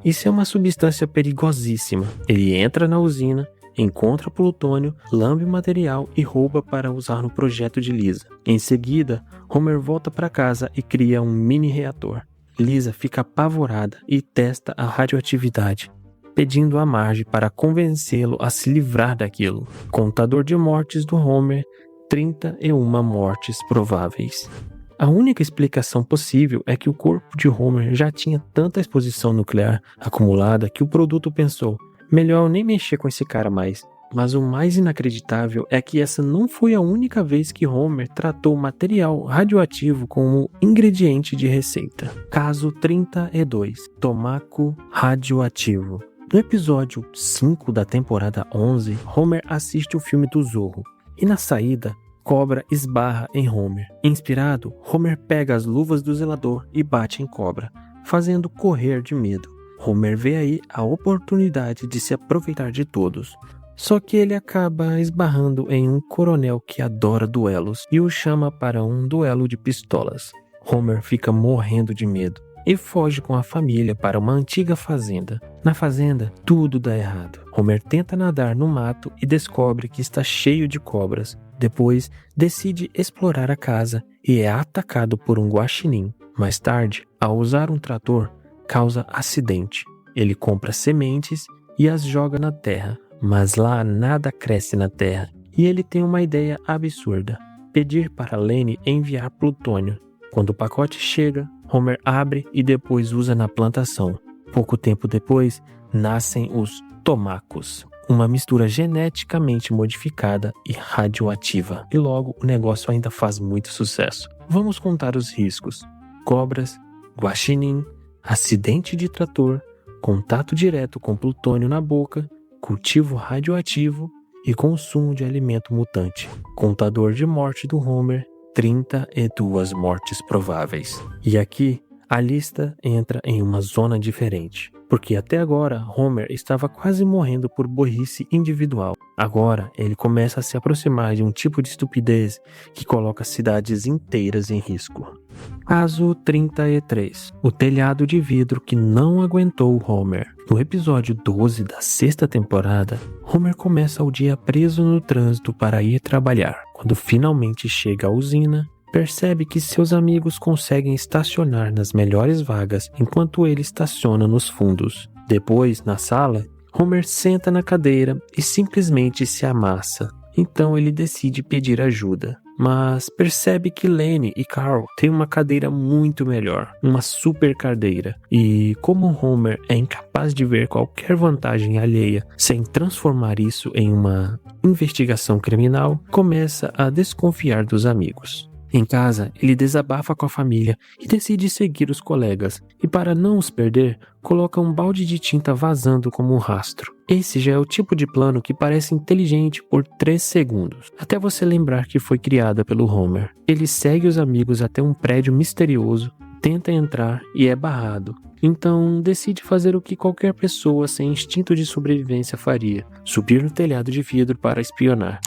Speaker 1: isso é uma substância perigosíssima, ele entra na usina, encontra plutônio, lambe o material e rouba para usar no projeto de Lisa. Em seguida, Homer volta para casa e cria um mini reator. Lisa fica apavorada e testa a radioatividade, pedindo a Marge para convencê-lo a se livrar daquilo. Contador de mortes do Homer: 31 mortes prováveis. A única explicação possível é que o corpo de Homer já tinha tanta exposição nuclear acumulada que o produto pensou: melhor eu nem mexer com esse cara mais. Mas o mais inacreditável é que essa não foi a única vez que Homer tratou material radioativo como ingrediente de receita. Caso 32. Tomaco radioativo. No episódio 5 da temporada 11, Homer assiste o filme do Zorro. E na saída, Cobra esbarra em Homer. Inspirado, Homer pega as luvas do zelador e bate em Cobra, fazendo correr de medo. Homer vê aí a oportunidade de se aproveitar de todos. Só que ele acaba esbarrando em um coronel que adora duelos e o chama para um duelo de pistolas. Homer fica morrendo de medo e foge com a família para uma antiga fazenda. Na fazenda, tudo dá errado. Homer tenta nadar no mato e descobre que está cheio de cobras. Depois, decide explorar a casa e é atacado por um guaxinim. Mais tarde, ao usar um trator, causa acidente. Ele compra sementes e as joga na terra, mas lá nada cresce na terra. E ele tem uma ideia absurda: pedir para Lenny enviar plutônio. Quando o pacote chega, Homer abre e depois usa na plantação. Pouco tempo depois, nascem os tomacos, uma mistura geneticamente modificada e radioativa. E logo o negócio ainda faz muito sucesso. Vamos contar os riscos: cobras, guaxinim, acidente de trator, contato direto com plutônio na boca, cultivo radioativo e consumo de alimento mutante. Contador de morte do Homer: 32 mortes prováveis. E aqui, a lista entra em uma zona diferente, porque até agora Homer estava quase morrendo por burrice individual. Agora ele começa a se aproximar de um tipo de estupidez que coloca cidades inteiras em risco. Caso 33. O telhado de vidro que não aguentou Homer. No episódio 12 da 6ª temporada, Homer começa o dia preso no trânsito para ir trabalhar. Quando finalmente chega à usina, percebe que seus amigos conseguem estacionar nas melhores vagas enquanto ele estaciona nos fundos. Depois, na sala, Homer senta na cadeira e simplesmente se amassa. Então ele decide pedir ajuda, mas percebe que Lenny e Carl têm uma cadeira muito melhor, uma super cadeira. E como Homer é incapaz de ver qualquer vantagem alheia sem transformar isso em uma investigação criminal, começa a desconfiar dos amigos. Em casa, ele desabafa com a família e decide seguir os colegas, e para não os perder, coloca um balde de tinta vazando como um rastro. Esse já é o tipo de plano que parece inteligente por 3 segundos, até você lembrar que foi criada pelo Homer. Ele segue os amigos até um prédio misterioso, tenta entrar e é barrado. Então decide fazer o que qualquer pessoa sem instinto de sobrevivência faria: subir no telhado de vidro para espionar.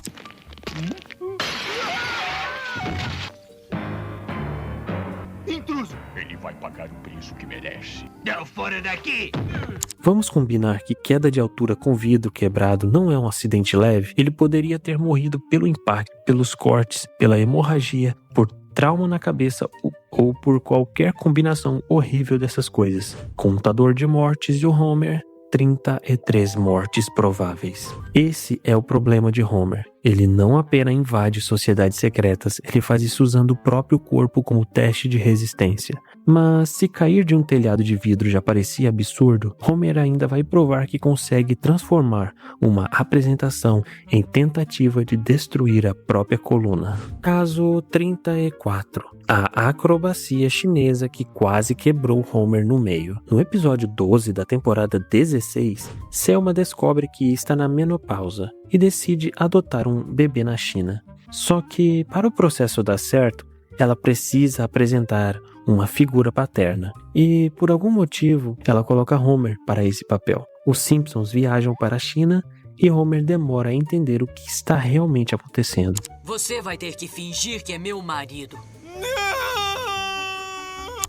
Speaker 5: Ele vai pagar o preço que merece.
Speaker 7: Não, fora daqui!
Speaker 1: Vamos combinar que queda de altura com vidro quebrado não é um acidente leve? Ele poderia ter morrido pelo impacto, pelos cortes, pela hemorragia, por trauma na cabeça ou por qualquer combinação horrível dessas coisas. Contador de mortes de Homer: 33 mortes prováveis. Esse é o problema de Homer. Ele não apenas invade sociedades secretas, ele faz isso usando o próprio corpo como teste de resistência. Mas se cair de um telhado de vidro já parecia absurdo, Homer ainda vai provar que consegue transformar uma apresentação em tentativa de destruir a própria coluna. Caso 34. A acrobacia chinesa que quase quebrou Homer no meio. No episódio 12 da temporada 16, Selma descobre que está na menopausa e decide adotar um bebê na China. Só que, para o processo dar certo, ela precisa apresentar uma figura paterna. E, por algum motivo, ela coloca Homer para esse papel. Os Simpsons viajam para a China e Homer demora a entender o que está realmente acontecendo.
Speaker 2: Você vai ter que fingir que é meu marido.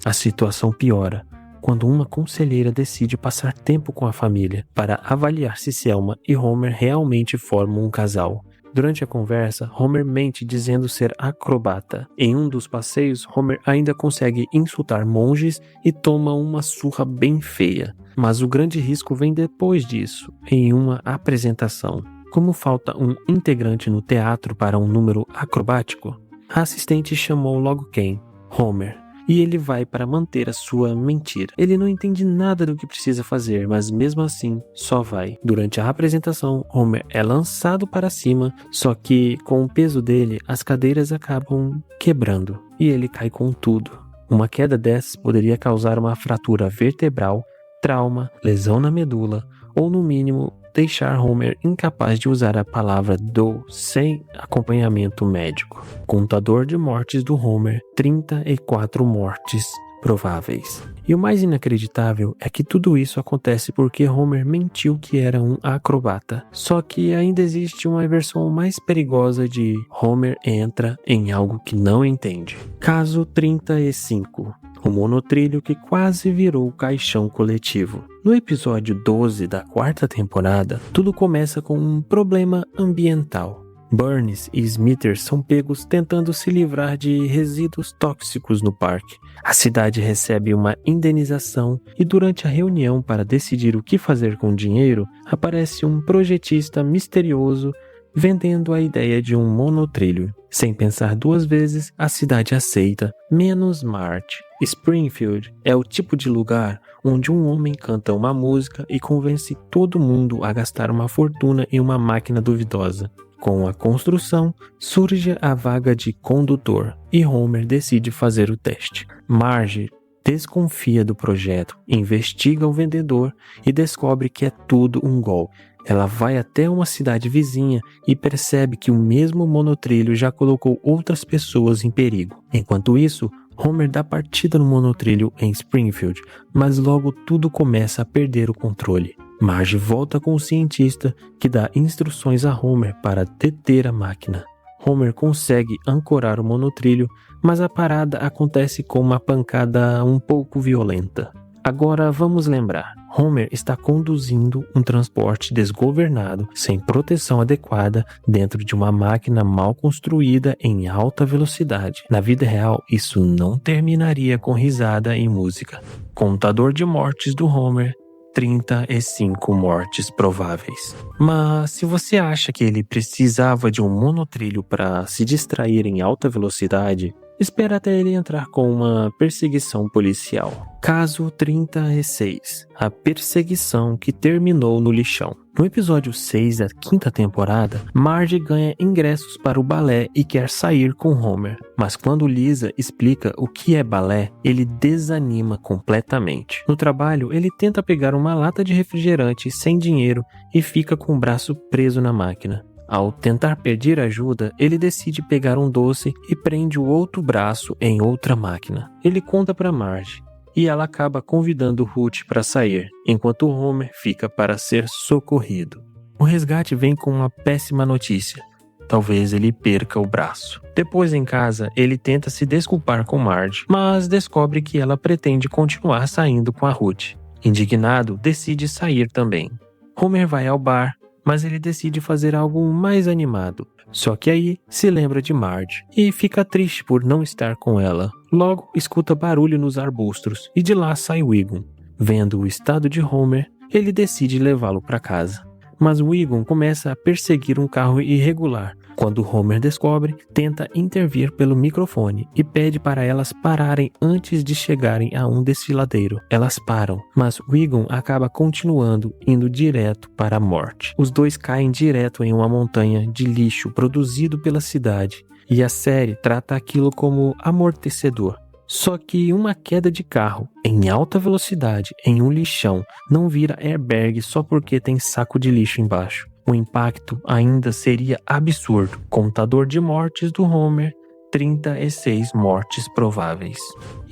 Speaker 1: A situação piora quando uma conselheira decide passar tempo com a família para avaliar se Selma e Homer realmente formam um casal. Durante a conversa, Homer mente dizendo ser acrobata. Em um dos passeios, Homer ainda consegue insultar monges e toma uma surra bem feia. Mas o grande risco vem depois disso, em uma apresentação. Como falta um integrante no teatro para um número acrobático, a assistente chamou logo quem? Homer. E ele vai para manter a sua mentira. Ele não entende nada do que precisa fazer, mas mesmo assim, só vai. Durante a apresentação, Homer é lançado para cima, só que com o peso dele, as cadeiras acabam quebrando. E ele cai com tudo. Uma queda dessas poderia causar uma fratura vertebral, trauma, lesão na medula, ou no mínimo, deixar Homer incapaz de usar a palavra do sem acompanhamento médico. Contador de mortes do Homer: 34 mortes prováveis. E o mais inacreditável é que tudo isso acontece porque Homer mentiu que era um acrobata. Só que ainda existe uma versão mais perigosa de Homer entra em algo que não entende. Caso 35. O monotrilho que quase virou caixão coletivo. No episódio 12 da 4ª temporada, tudo começa com um problema ambiental. Burns e Smithers são pegos tentando se livrar de resíduos tóxicos no parque. A cidade recebe uma indenização e durante a reunião para decidir o que fazer com o dinheiro, aparece um projetista misterioso vendendo a ideia de um monotrilho. Sem pensar duas vezes, a cidade aceita, menos Marge. Springfield é o tipo de lugar onde um homem canta uma música e convence todo mundo a gastar uma fortuna em uma máquina duvidosa. Com a construção, surge a vaga de condutor e Homer decide fazer o teste. Marge desconfia do projeto, investiga o vendedor e descobre que é tudo um golpe. Ela vai até uma cidade vizinha e percebe que o mesmo monotrilho já colocou outras pessoas em perigo. Enquanto isso, Homer dá partida no monotrilho em Springfield, mas logo tudo começa a perder o controle. Marge volta com o cientista que dá instruções a Homer para deter a máquina. Homer consegue ancorar o monotrilho, mas a parada acontece com uma pancada um pouco violenta. Agora vamos lembrar, Homer está conduzindo um transporte desgovernado, sem proteção adequada, dentro de uma máquina mal construída em alta velocidade. Na vida real, isso não terminaria com risada e música. Contador de mortes do Homer, 35 mortes prováveis. Mas se você acha que ele precisava de um monotrilho para se distrair em alta velocidade, espera até ele entrar com uma perseguição policial. Caso 36. A perseguição que terminou no lixão. No episódio 6 da 5ª temporada, Marge ganha ingressos para o balé e quer sair com Homer. Mas quando Lisa explica o que é balé, ele desanima completamente. No trabalho, ele tenta pegar uma lata de refrigerante sem dinheiro e fica com o braço preso na máquina. Ao tentar pedir ajuda, ele decide pegar um doce e prende o outro braço em outra máquina. Ele conta para Marge e ela acaba convidando Ruth para sair, enquanto Homer fica para ser socorrido. O resgate vem com uma péssima notícia. Talvez ele perca o braço. Depois em casa, ele tenta se desculpar com Marge, mas descobre que ela pretende continuar saindo com a Ruth. Indignado, decide sair também. Homer vai ao bar, mas ele decide fazer algo mais animado. Só que aí se lembra de Marge e fica triste por não estar com ela. Logo escuta barulho nos arbustos e de lá sai Wiggum. Vendo o estado de Homer, ele decide levá-lo para casa. Mas Wiggum começa a perseguir um carro irregular. Quando Homer descobre, tenta intervir pelo microfone e pede para elas pararem antes de chegarem a um desfiladeiro. Elas param, mas Wiggum acaba continuando, indo direto para a morte. Os dois caem direto em uma montanha de lixo produzido pela cidade, e a série trata aquilo como amortecedor. Só que uma queda de carro em alta velocidade em um lixão não vira airbag só porque tem saco de lixo embaixo. O impacto ainda seria absurdo. Contador de mortes do Homer, 36 mortes prováveis.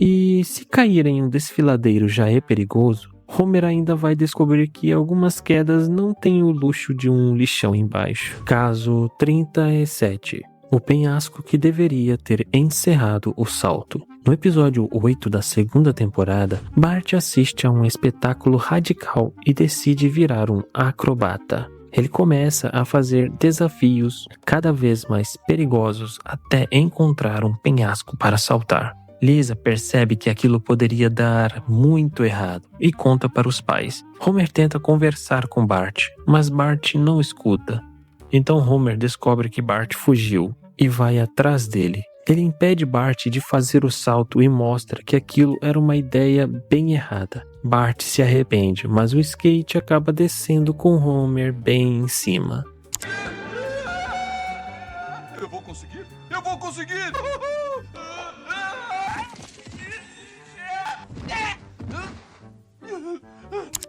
Speaker 1: E se cair em um desfiladeiro já é perigoso, Homer ainda vai descobrir que algumas quedas não têm o luxo de um lixão embaixo. Caso 37. O penhasco que deveria ter encerrado o salto. No episódio 8 da 2ª temporada, Bart assiste a um espetáculo radical e decide virar um acrobata. Ele começa a fazer desafios cada vez mais perigosos até encontrar um penhasco para saltar. Lisa percebe que aquilo poderia dar muito errado e conta para os pais. Homer tenta conversar com Bart, mas Bart não escuta. Então Homer descobre que Bart fugiu e vai atrás dele. Ele impede Bart de fazer o salto e mostra que aquilo era uma ideia bem errada. Bart se arrepende, mas o skate acaba descendo com Homer bem em cima.
Speaker 5: Eu vou conseguir! Eu vou conseguir!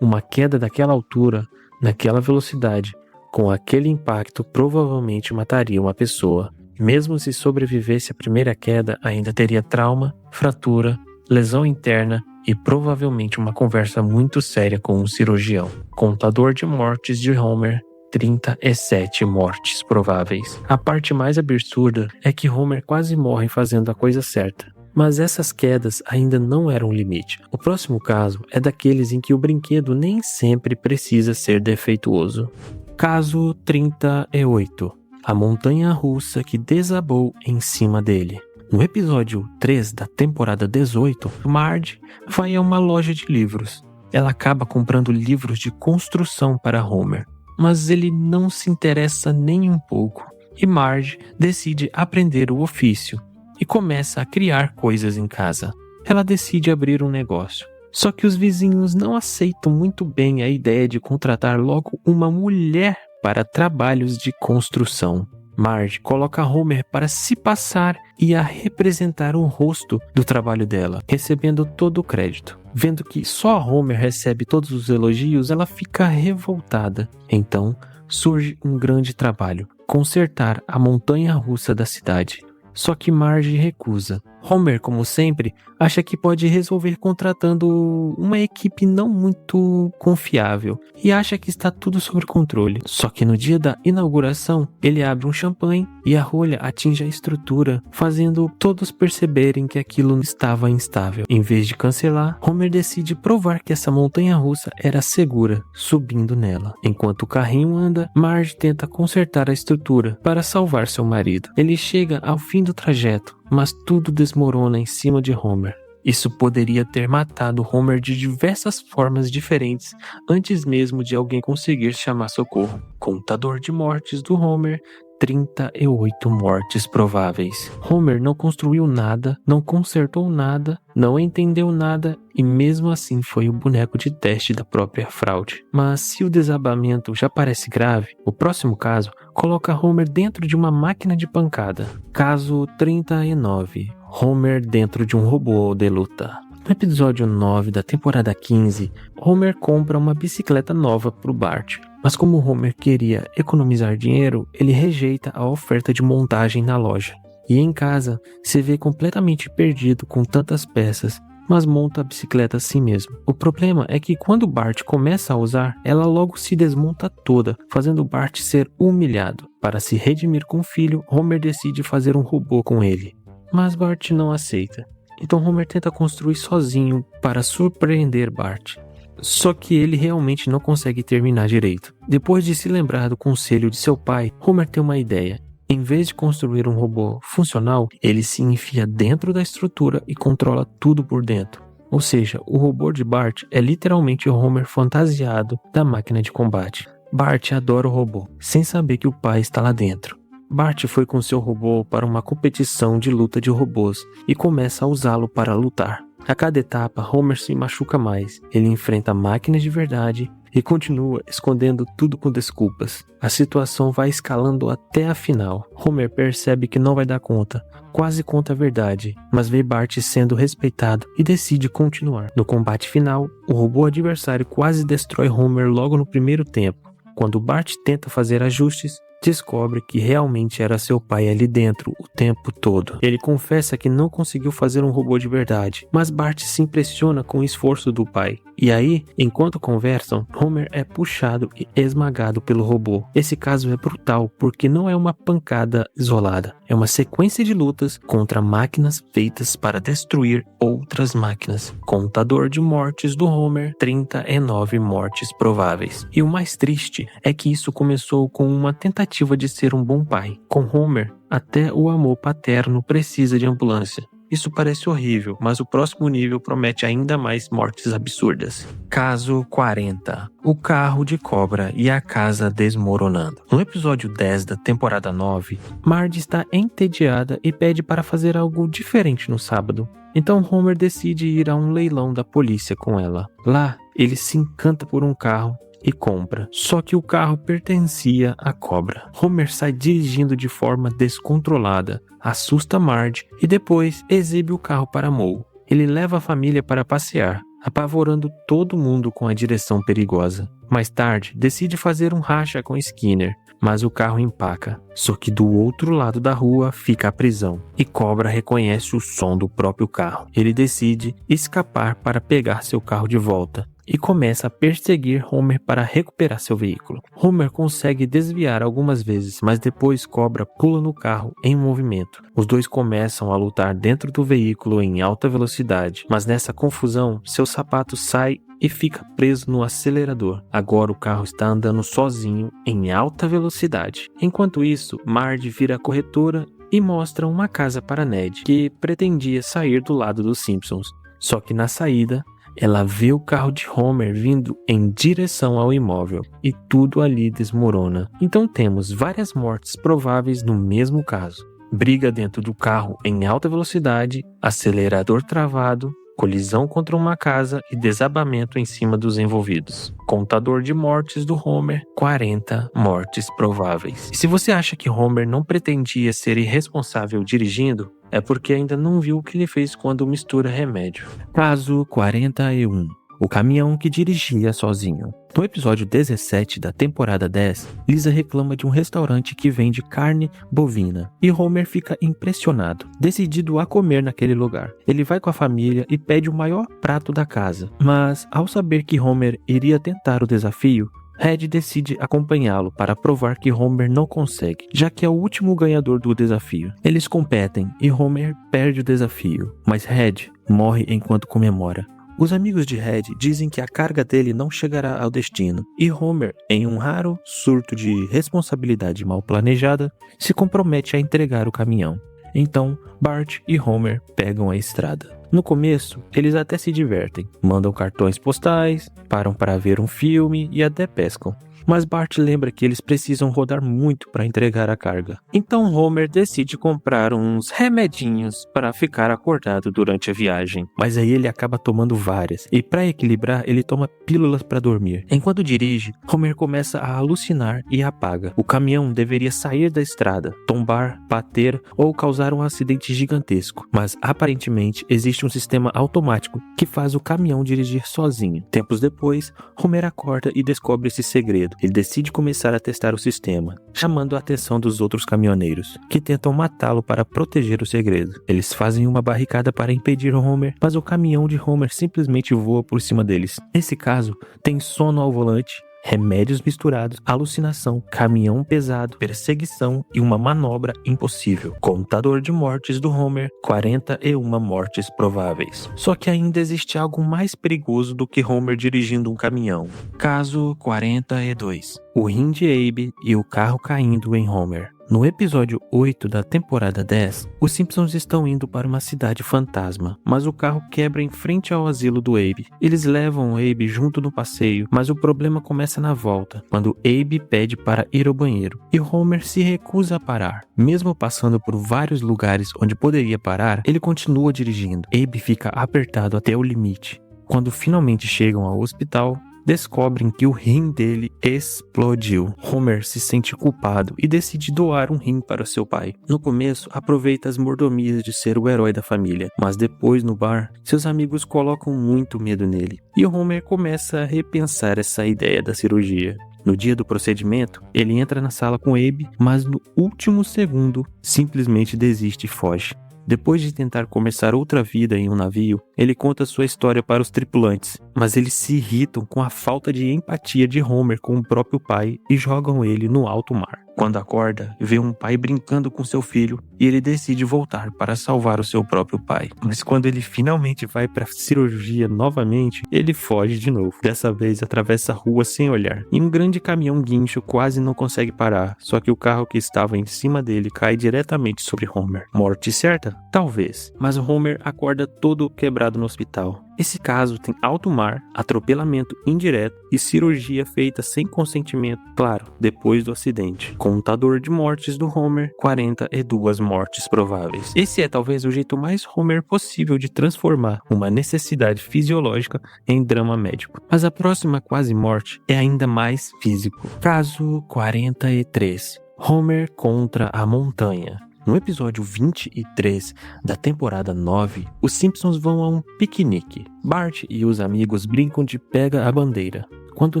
Speaker 1: Uma queda daquela altura, naquela velocidade, com aquele impacto provavelmente mataria uma pessoa. Mesmo se sobrevivesse à primeira queda, ainda teria trauma, fratura lesão interna e provavelmente uma conversa muito séria com um cirurgião. Contador de mortes de Homer, 37 mortes prováveis. A parte mais absurda é que Homer quase morre fazendo a coisa certa. Mas essas quedas ainda não eram o limite. O próximo caso é daqueles em que o brinquedo nem sempre precisa ser defeituoso. Caso 38. A montanha russa que desabou em cima dele. No episódio 3 da temporada 18, Marge vai a uma loja de livros. Ela acaba comprando livros de construção para Homer, mas ele não se interessa nem um pouco. E Marge decide aprender o ofício e começa a criar coisas em casa. Ela decide abrir um negócio. Só que os vizinhos não aceitam muito bem a ideia de contratar logo uma mulher para trabalhos de construção. Marge coloca Homer para se passar e a representar o rosto do trabalho dela, recebendo todo o crédito. Vendo que só Homer recebe todos os elogios, ela fica revoltada. Então, surge um grande trabalho: consertar a montanha-russa da cidade. Só que Marge recusa. Homer, como sempre, acha que pode resolver contratando uma equipe não muito confiável e acha que está tudo sob controle. Só que no dia da inauguração, ele abre um champanhe e a rolha atinge a estrutura, fazendo todos perceberem que aquilo estava instável. Em vez de cancelar, Homer decide provar que essa montanha-russa era segura, subindo nela. Enquanto o carrinho anda, Marge tenta consertar a estrutura para salvar seu marido. Ele chega ao fim do trajeto, mas tudo desmorona em cima de Homer. Isso poderia ter matado Homer de diversas formas diferentes antes mesmo de alguém conseguir chamar socorro. Contador de mortes do Homer, 38 mortes prováveis. Homer não construiu nada, não consertou nada, não entendeu nada e mesmo assim foi o boneco de teste da própria fraude. Mas se o desabamento já parece grave, o próximo caso coloca Homer dentro de uma máquina de pancada. Caso 39. Homer dentro de um robô de luta. No episódio 9 da temporada 15, Homer compra uma bicicleta nova para o Bart. Mas como Homer queria economizar dinheiro, ele rejeita a oferta de montagem na loja. E em casa, se vê completamente perdido com tantas peças, mas monta a bicicleta assim mesmo. O problema é que quando Bart começa a usar, ela logo se desmonta toda, fazendo Bart ser humilhado. Para se redimir com o filho, Homer decide fazer um robô com ele. Mas Bart não aceita. Então Homer tenta construir sozinho para surpreender Bart. Só que ele realmente não consegue terminar direito. Depois de se lembrar do conselho de seu pai, Homer tem uma ideia. Em vez de construir um robô funcional, ele se enfia dentro da estrutura e controla tudo por dentro. Ou seja, o robô de Bart é literalmente o Homer fantasiado da máquina de combate. Bart adora o robô, sem saber que o pai está lá dentro. Bart foi com seu robô para uma competição de luta de robôs e começa a usá-lo para lutar. A cada etapa, Homer se machuca mais. Ele enfrenta máquinas de verdade e continua escondendo tudo com desculpas. A situação vai escalando até a final. Homer percebe que não vai dar conta, quase conta a verdade, mas vê Bart sendo respeitado e decide continuar. No combate final, o robô adversário quase destrói Homer logo no primeiro tempo. Quando Bart tenta fazer ajustes, descobre que realmente era seu pai ali dentro o tempo todo. Ele confessa que não conseguiu fazer um robô de verdade, mas Bart se impressiona com o esforço do pai. E aí, enquanto conversam, Homer é puxado e esmagado pelo robô. Esse caso é brutal porque não é uma pancada isolada, é uma sequência de lutas contra máquinas feitas para destruir outras máquinas. Contador de mortes do Homer, 39 mortes prováveis. E o mais triste é que isso começou com uma tentativa de ser um bom pai. Com Homer, até o amor paterno precisa de ambulância. Isso parece horrível, mas o próximo nível promete ainda mais mortes absurdas. Caso 40. O carro de cobra e a casa desmoronando. No episódio 10 da temporada 9, Marge está entediada e pede para fazer algo diferente no sábado. Então Homer decide ir a um leilão da polícia com ela. Lá, ele se encanta por um carro e compra. Só que o carro pertencia à cobra. Homer sai dirigindo de forma descontrolada, assusta Marge e depois exibe o carro para Moe. Ele leva a família para passear, apavorando todo mundo com a direção perigosa. Mais tarde, decide fazer um racha com Skinner, mas o carro empaca. Só que do outro lado da rua fica a prisão, e Cobra reconhece o som do próprio carro. Ele decide escapar para pegar seu carro de volta e começa a perseguir Homer para recuperar seu veículo. Homer consegue desviar algumas vezes, mas depois Cobra pula no carro em movimento. Os dois começam a lutar dentro do veículo em alta velocidade, mas nessa confusão, seu sapato sai e fica preso no acelerador. Agora o carro está andando sozinho em alta velocidade. Enquanto isso, Marge vira a corretora e mostra uma casa para Ned, que pretendia sair do lado dos Simpsons. Só que na saída, ela vê o carro de Homer vindo em direção ao imóvel e tudo ali desmorona. Então temos várias mortes prováveis no mesmo caso. Briga dentro do carro em alta velocidade, acelerador travado, colisão contra uma casa e desabamento em cima dos envolvidos. Contador de mortes do Homer, 40 mortes prováveis. E se você acha que Homer não pretendia ser irresponsável dirigindo, é porque ainda não viu o que ele fez quando mistura remédio. Caso 41. O caminhão que dirigia sozinho. No episódio 17 da temporada 10, Lisa reclama de um restaurante que vende carne bovina e Homer fica impressionado, decidido a comer naquele lugar. Ele vai com a família e pede o maior prato da casa, mas ao saber que Homer iria tentar o desafio, Red decide acompanhá-lo para provar que Homer não consegue, já que é o último ganhador do desafio. Eles competem e Homer perde o desafio, mas Red morre enquanto comemora. Os amigos de Red dizem que a carga dele não chegará ao destino, e Homer, em um raro surto de responsabilidade mal planejada, se compromete a entregar o caminhão. Então, Bart e Homer pegam a estrada. No começo, eles até se divertem, mandam cartões postais, param para ver um filme e até pescam. Mas Bart lembra que eles precisam rodar muito para entregar a carga. Então Homer decide comprar uns remedinhos para ficar acordado durante a viagem. Mas aí ele acaba tomando várias, e para equilibrar ele toma pílulas para dormir. Enquanto dirige, Homer começa a alucinar e apaga. O caminhão deveria sair da estrada, tombar, bater ou causar um acidente gigantesco. Mas aparentemente existe um sistema automático que faz o caminhão dirigir sozinho. Tempos depois, Homer acorda e descobre esse segredo. Ele decide começar a testar o sistema, chamando a atenção dos outros caminhoneiros, que tentam matá-lo para proteger o segredo. Eles fazem uma barricada para impedir Homer, mas o caminhão de Homer simplesmente voa por cima deles. Nesse caso, tem sono ao volante, remédios misturados, alucinação, caminhão pesado, perseguição e uma manobra impossível. Contador de mortes do Homer, 41 mortes prováveis. Só que ainda existe algo mais perigoso do que Homer dirigindo um caminhão. Caso 42. O rim de Abe e o carro caindo em Homer. No episódio 8 da temporada 10, os Simpsons estão indo para uma cidade fantasma, mas o carro quebra em frente ao asilo do Abe. Eles levam o Abe junto no passeio, mas o problema começa na volta, quando Abe pede para ir ao banheiro, e Homer se recusa a parar. Mesmo passando por vários lugares onde poderia parar, ele continua dirigindo. Abe fica apertado até o limite. Quando finalmente chegam ao hospital, descobrem que o rim dele explodiu. Homer se sente culpado e decide doar um rim para seu pai. No começo, aproveita as mordomias de ser o herói da família, mas depois no bar, seus amigos colocam muito medo nele, e Homer começa a repensar essa ideia da cirurgia. No dia do procedimento, ele entra na sala com Abe, mas no último segundo, simplesmente desiste e foge. Depois de tentar começar outra vida em um navio, ele conta sua história para os tripulantes, mas eles se irritam com a falta de empatia de Homer com o próprio pai e jogam ele no alto mar. Quando acorda, vê um pai brincando com seu filho e ele decide voltar para salvar o seu próprio pai. Mas quando ele finalmente vai para a cirurgia novamente, ele foge de novo. Dessa vez atravessa a rua sem olhar. E um grande caminhão guincho quase não consegue parar, só que o carro que estava em cima dele cai diretamente sobre Homer. Morte certa? Talvez. Mas Homer acorda todo quebrado no hospital. Esse caso tem alto mar, atropelamento indireto e cirurgia feita sem consentimento, claro, depois do acidente. Contador de mortes do Homer, 42 mortes prováveis. Esse é talvez o jeito mais Homer possível de transformar uma necessidade fisiológica em drama médico. Mas a próxima quase morte é ainda mais físico. Caso 43. Homer contra a montanha. No episódio 23 da temporada 9, os Simpsons vão a um piquenique. Bart e os amigos brincam de pega a bandeira. Quando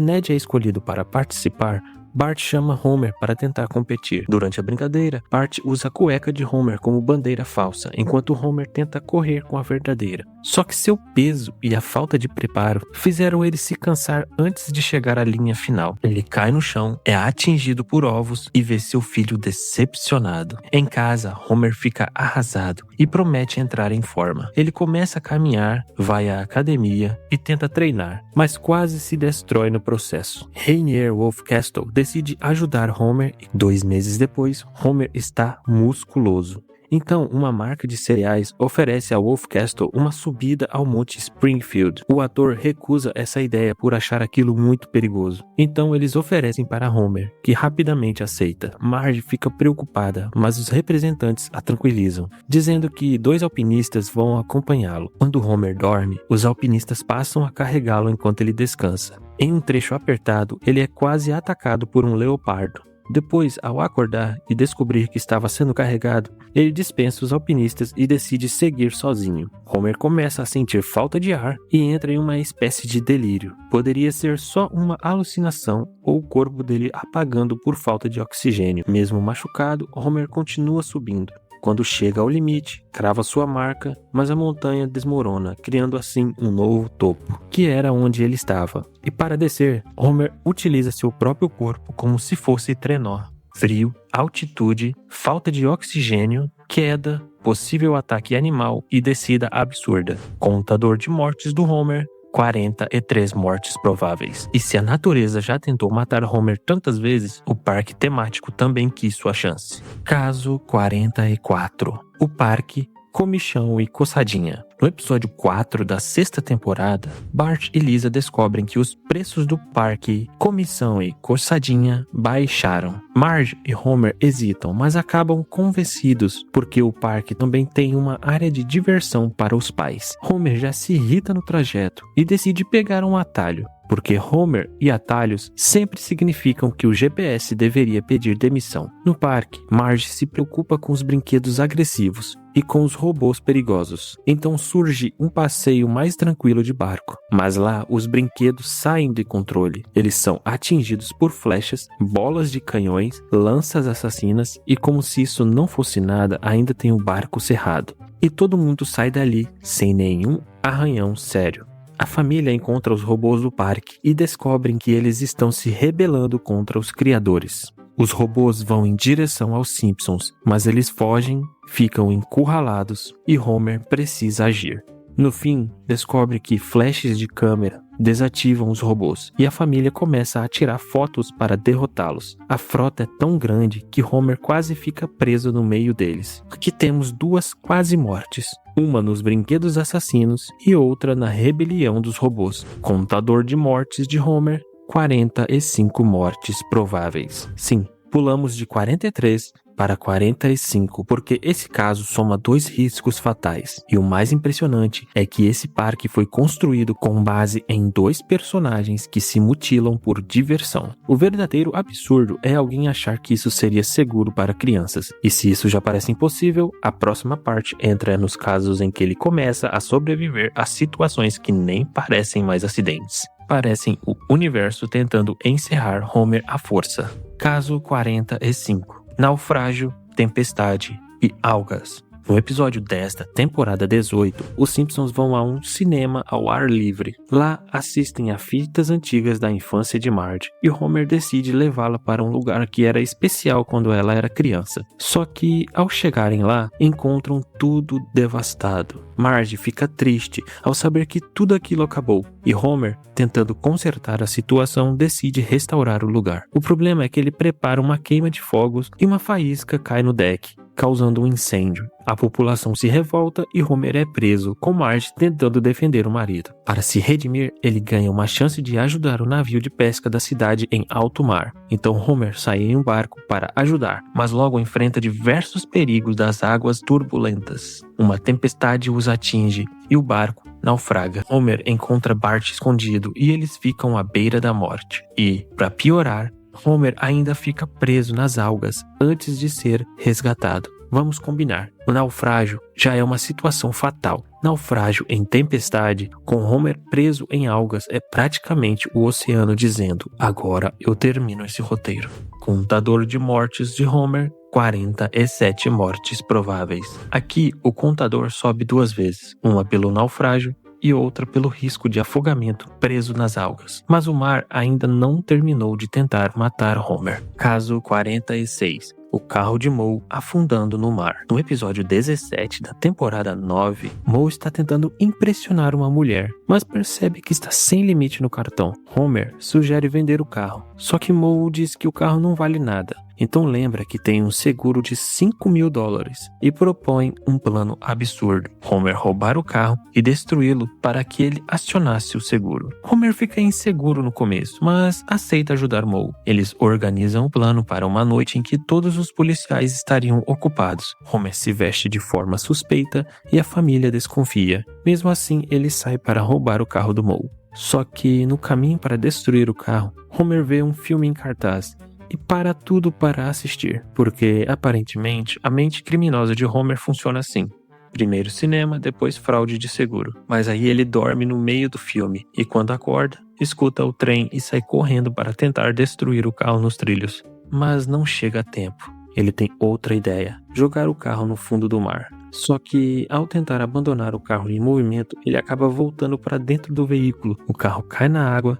Speaker 1: Ned é escolhido para participar, Bart chama Homer para tentar competir. Durante a brincadeira, Bart usa a cueca de Homer como bandeira falsa, enquanto Homer tenta correr com a verdadeira. Só que seu peso e a falta de preparo fizeram ele se cansar antes de chegar à linha final. Ele cai no chão, é atingido por ovos e vê seu filho decepcionado. Em casa, Homer fica arrasado e promete entrar em forma. Ele começa a caminhar, vai à academia e tenta treinar, mas quase se destrói no processo. Rainier Wolfcastle decide ajudar Homer e 2 meses depois, Homer está musculoso. Então, uma marca de cereais oferece a Wolfcastle uma subida ao Monte Springfield. O ator recusa essa ideia por achar aquilo muito perigoso. Então, eles oferecem para Homer, que rapidamente aceita. Marge fica preocupada, mas os representantes a tranquilizam, dizendo que 2 alpinistas vão acompanhá-lo. Quando Homer dorme, os alpinistas passam a carregá-lo enquanto ele descansa. Em um trecho apertado, ele é quase atacado por um leopardo. Depois, ao acordar e descobrir que estava sendo carregado, ele dispensa os alpinistas e decide seguir sozinho. Homer começa a sentir falta de ar e entra em uma espécie de delírio. Poderia ser só uma alucinação ou o corpo dele apagando por falta de oxigênio. Mesmo machucado, Homer continua subindo. Quando chega ao limite, crava sua marca, mas a montanha desmorona, criando assim um novo topo, que era onde ele estava. E para descer, Homer utiliza seu próprio corpo como se fosse trenó. Frio, altitude, falta de oxigênio, queda, possível ataque animal e descida absurda. Contador de mortes do Homer, 43 mortes prováveis. E se a natureza já tentou matar Homer tantas vezes, o parque temático também quis sua chance. Caso 44. O parque Comichão e Coçadinha. No episódio 4 da 6ª temporada, Bart e Lisa descobrem que os preços do parque Comichão e Coçadinha baixaram. Marge e Homer hesitam, mas acabam convencidos porque o parque também tem uma área de diversão para os pais. Homer já se irrita no trajeto e decide pegar um atalho, porque Homer e atalhos sempre significam que o GPS deveria pedir demissão. No parque, Marge se preocupa com os brinquedos agressivos e com os robôs perigosos. Então surge um passeio mais tranquilo de barco. Mas lá, os brinquedos saem de controle. Eles são atingidos por flechas, bolas de canhões, lanças assassinas e, como se isso não fosse nada, ainda tem o barco cerrado. E todo mundo sai dali sem nenhum arranhão sério. A família encontra os robôs do parque e descobrem que eles estão se rebelando contra os criadores. Os robôs vão em direção aos Simpsons, mas eles fogem, ficam encurralados e Homer precisa agir. No fim, descobre que flashes de câmera desativam os robôs e a família começa a tirar fotos para derrotá-los. A frota é tão grande que Homer quase fica preso no meio deles. Aqui temos 2 quase mortes. Uma nos brinquedos assassinos e outra na rebelião dos robôs. Contador de mortes de Homer, 45 mortes prováveis. Sim, pulamos de 43 para 45, porque esse caso soma 2 riscos fatais. E o mais impressionante é que esse parque foi construído com base em 2 personagens que se mutilam por diversão. O verdadeiro absurdo é alguém achar que isso seria seguro para crianças. E se isso já parece impossível, a próxima parte entra nos casos em que ele começa a sobreviver a situações que nem parecem mais acidentes. Parecem o universo tentando encerrar Homer à força. Caso 45. Naufrágio, tempestade e algas. No episódio desta temporada 18, os Simpsons vão a um cinema ao ar livre. Lá assistem a fitas antigas da infância de Marge e Homer decide levá-la para um lugar que era especial quando ela era criança. Só que, ao chegarem lá, encontram tudo devastado. Marge fica triste ao saber que tudo aquilo acabou e Homer, tentando consertar a situação, decide restaurar o lugar. O problema é que ele prepara uma queima de fogos e uma faísca cai no deck, causando um incêndio. A população se revolta e Homer é preso, com Marge tentando defender o marido. Para se redimir, ele ganha uma chance de ajudar o navio de pesca da cidade em alto mar. Então Homer sai em um barco para ajudar, mas logo enfrenta diversos perigos das águas turbulentas. Uma tempestade os atinge e o barco naufraga. Homer encontra Bart escondido e eles ficam à beira da morte. E, para piorar, Homer ainda fica preso nas algas antes de ser resgatado. Vamos combinar. O naufrágio já é uma situação fatal. Naufrágio em tempestade, com Homer preso em algas, é praticamente o oceano dizendo: agora eu termino esse roteiro. Contador de mortes de Homer, 47 mortes prováveis. Aqui, o contador sobe 2 vezes, uma pelo naufrágio e outra pelo risco de afogamento preso nas algas. Mas o mar ainda não terminou de tentar matar Homer. Caso 46. O carro de Moe afundando no mar. No episódio 17 da temporada 9, Moe está tentando impressionar uma mulher, mas percebe que está sem limite no cartão. Homer sugere vender o carro, só que Moe diz que o carro não vale nada. Então lembra que tem um seguro de $5.000 e propõe um plano absurdo. Homer roubar o carro e destruí-lo para que ele acionasse o seguro. Homer fica inseguro no começo, mas aceita ajudar Moe. Eles organizam o plano para uma noite em que todos os policiais estariam ocupados. Homer se veste de forma suspeita e a família desconfia. Mesmo assim, ele sai para roubar o carro do Moe. Só que no caminho para destruir o carro, Homer vê um filme em cartaz e para tudo para assistir, porque aparentemente a mente criminosa de Homer funciona assim. Primeiro cinema, depois fraude de seguro. Mas aí ele dorme no meio do filme e quando acorda, escuta o trem e sai correndo para tentar destruir o carro nos trilhos. Mas não chega a tempo. Ele tem outra ideia: jogar o carro no fundo do mar. Só que, ao tentar abandonar o carro em movimento, ele acaba voltando para dentro do veículo. O carro cai na água,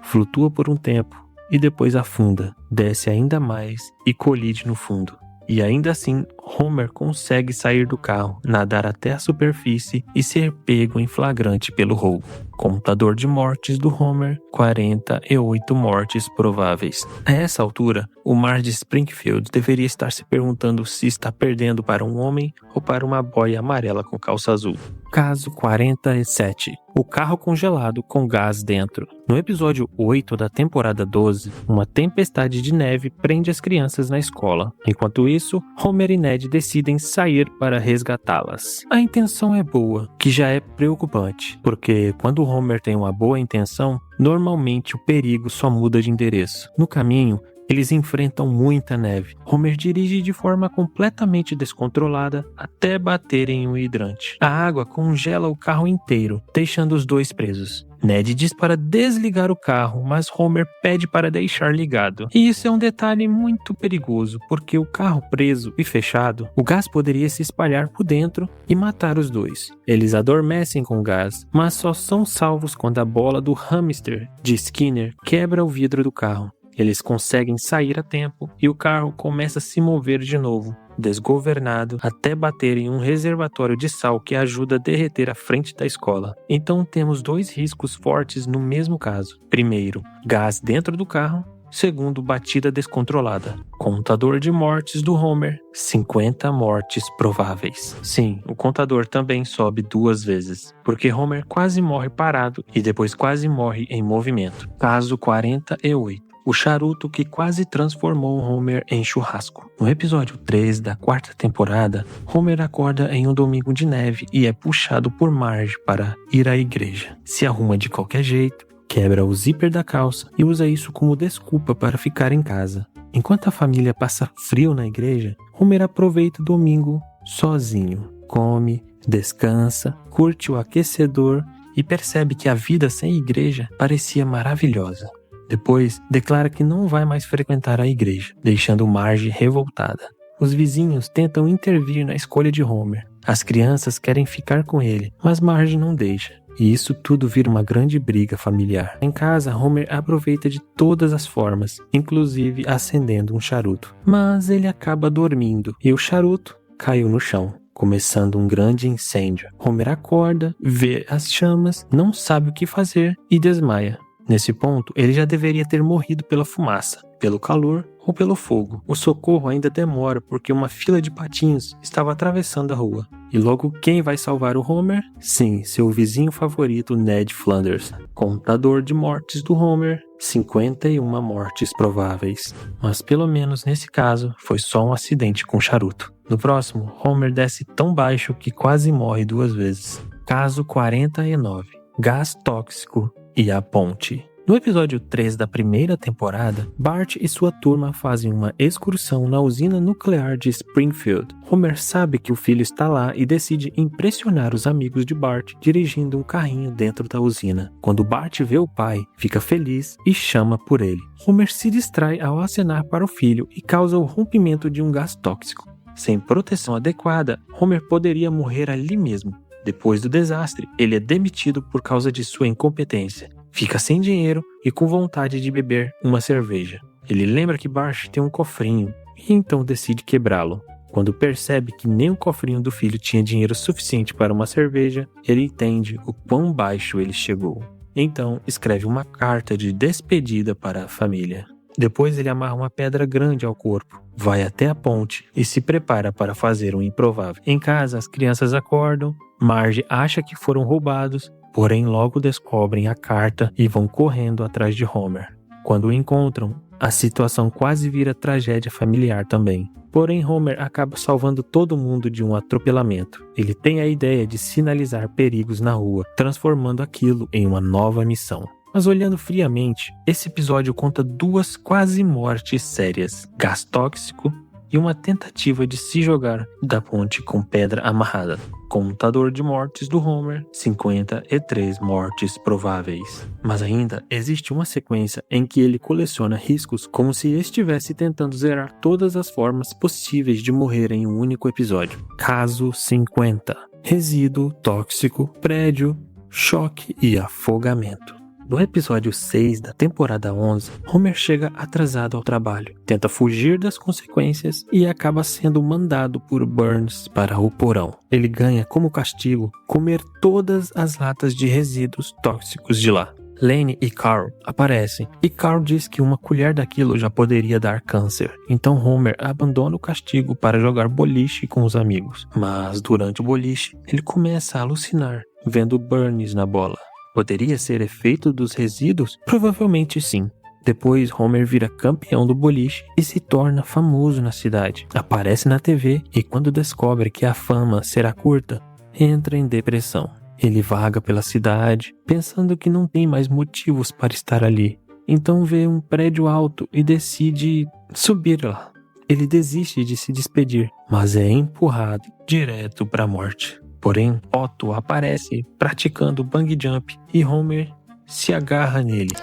Speaker 1: flutua por um tempo e depois afunda, desce ainda mais e colide no fundo. E ainda assim, Homer consegue sair do carro, nadar até a superfície e ser pego em flagrante pelo roubo. Contador de mortes do Homer, 48 mortes prováveis. A essa altura, o mar de Springfield deveria estar se perguntando se está perdendo para um homem ou para uma boia amarela com calça azul. Caso 47. O carro congelado com gás dentro. No episódio 8 da temporada 12, uma tempestade de neve prende as crianças na escola. Enquanto isso, Homer e Ned decidem sair para resgatá-las. A intenção é boa, que já é preocupante, porque quando Homer tem uma boa intenção, normalmente o perigo só muda de endereço. No caminho, eles enfrentam muita neve. Homer dirige de forma completamente descontrolada até bater em um hidrante. A água congela o carro inteiro, deixando os dois presos. Ned diz para desligar o carro, mas Homer pede para deixar ligado. E isso é um detalhe muito perigoso, porque o carro preso e fechado, o gás poderia se espalhar por dentro e matar os dois. Eles adormecem com o gás, mas só são salvos quando a bola do hamster de Skinner quebra o vidro do carro. Eles conseguem sair a tempo e o carro começa a se mover de novo, desgovernado, até bater em um reservatório de sal que ajuda a derreter a frente da escola. Então temos 2 riscos fortes no mesmo caso. Primeiro, gás dentro do carro. Segundo, batida descontrolada. Contador de mortes do Homer, 50 mortes prováveis. Sim, o contador também sobe 2 vezes, porque Homer quase morre parado e depois quase morre em movimento. Caso 48. O charuto que quase transformou Homer em churrasco. No episódio 3 da 4ª temporada, Homer acorda em um domingo de neve e é puxado por Marge para ir à igreja. Se arruma de qualquer jeito, quebra o zíper da calça e usa isso como desculpa para ficar em casa. Enquanto a família passa frio na igreja, Homer aproveita o domingo sozinho. Come, descansa, curte o aquecedor e percebe que a vida sem igreja parecia maravilhosa. Depois, declara que não vai mais frequentar a igreja, deixando Marge revoltada. Os vizinhos tentam intervir na escolha de Homer. As crianças querem ficar com ele, mas Marge não deixa. E isso tudo vira uma grande briga familiar. Em casa, Homer aproveita de todas as formas, inclusive acendendo um charuto. Mas ele acaba dormindo e o charuto caiu no chão, começando um grande incêndio. Homer acorda, vê as chamas, não sabe o que fazer e desmaia. Nesse ponto, ele já deveria ter morrido pela fumaça, pelo calor ou pelo fogo. O socorro ainda demora porque uma fila de patinhos estava atravessando a rua. E logo quem vai salvar o Homer? Sim, seu vizinho favorito Ned Flanders. Contador de mortes do Homer, 51 mortes prováveis. Mas pelo menos nesse caso, foi só um acidente com charuto. No próximo, Homer desce tão baixo que quase morre 2 vezes. Caso 49. Gás tóxico e a ponte. No episódio 3 da primeira temporada, Bart e sua turma fazem uma excursão na usina nuclear de Springfield. Homer sabe que o filho está lá e decide impressionar os amigos de Bart dirigindo um carrinho dentro da usina. Quando Bart vê o pai, fica feliz e chama por ele. Homer se distrai ao acenar para o filho e causa o rompimento de um gás tóxico. Sem proteção adequada, Homer poderia morrer ali mesmo. Depois do desastre, ele é demitido por causa de sua incompetência. Fica sem dinheiro e com vontade de beber uma cerveja. Ele lembra que Bart tem um cofrinho e então decide quebrá-lo. Quando percebe que nem o cofrinho do filho tinha dinheiro suficiente para uma cerveja, ele entende o quão baixo ele chegou. Então, escreve uma carta de despedida para a família. Depois ele amarra uma pedra grande ao corpo, vai até a ponte e se prepara para fazer um improvável. Em casa, as crianças acordam, Marge acha que foram roubados, porém logo descobrem a carta e vão correndo atrás de Homer. Quando o encontram, a situação quase vira tragédia familiar também. Porém, Homer acaba salvando todo mundo de um atropelamento. Ele tem a ideia de sinalizar perigos na rua, transformando aquilo em uma nova missão. Mas olhando friamente, esse episódio conta 2 quase mortes sérias, gás tóxico e uma tentativa de se jogar da ponte com pedra amarrada. Contador de mortes do Homer, 53 mortes prováveis. Mas ainda existe uma sequência em que ele coleciona riscos como se estivesse tentando zerar todas as formas possíveis de morrer em um único episódio. Caso 50. Resíduo tóxico, prédio, choque e afogamento. No episódio 6 da temporada 11, Homer chega atrasado ao trabalho, tenta fugir das consequências e acaba sendo mandado por Burns para o porão. Ele ganha como castigo comer todas as latas de resíduos tóxicos de lá. Lane e Carl aparecem e Carl diz que uma colher daquilo já poderia dar câncer. Então Homer abandona o castigo para jogar boliche com os amigos. Mas durante o boliche, ele começa a alucinar, vendo Burns na bola. Poderia ser efeito dos resíduos? Provavelmente sim. Depois, Homer vira campeão do boliche e se torna famoso na cidade. Aparece na TV e quando descobre que a fama será curta, entra em depressão. Ele vaga pela cidade, pensando que não tem mais motivos para estar ali. Então vê um prédio alto e decide subir lá. Ele desiste de se despedir, mas é empurrado direto para a morte. Porém, Otto aparece praticando bang jump e Homer se agarra nele.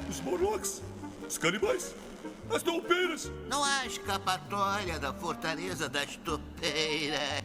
Speaker 10: Os Morlocks, os canibais, as toupeiras.
Speaker 11: Não há escapatória da fortaleza das toupeiras.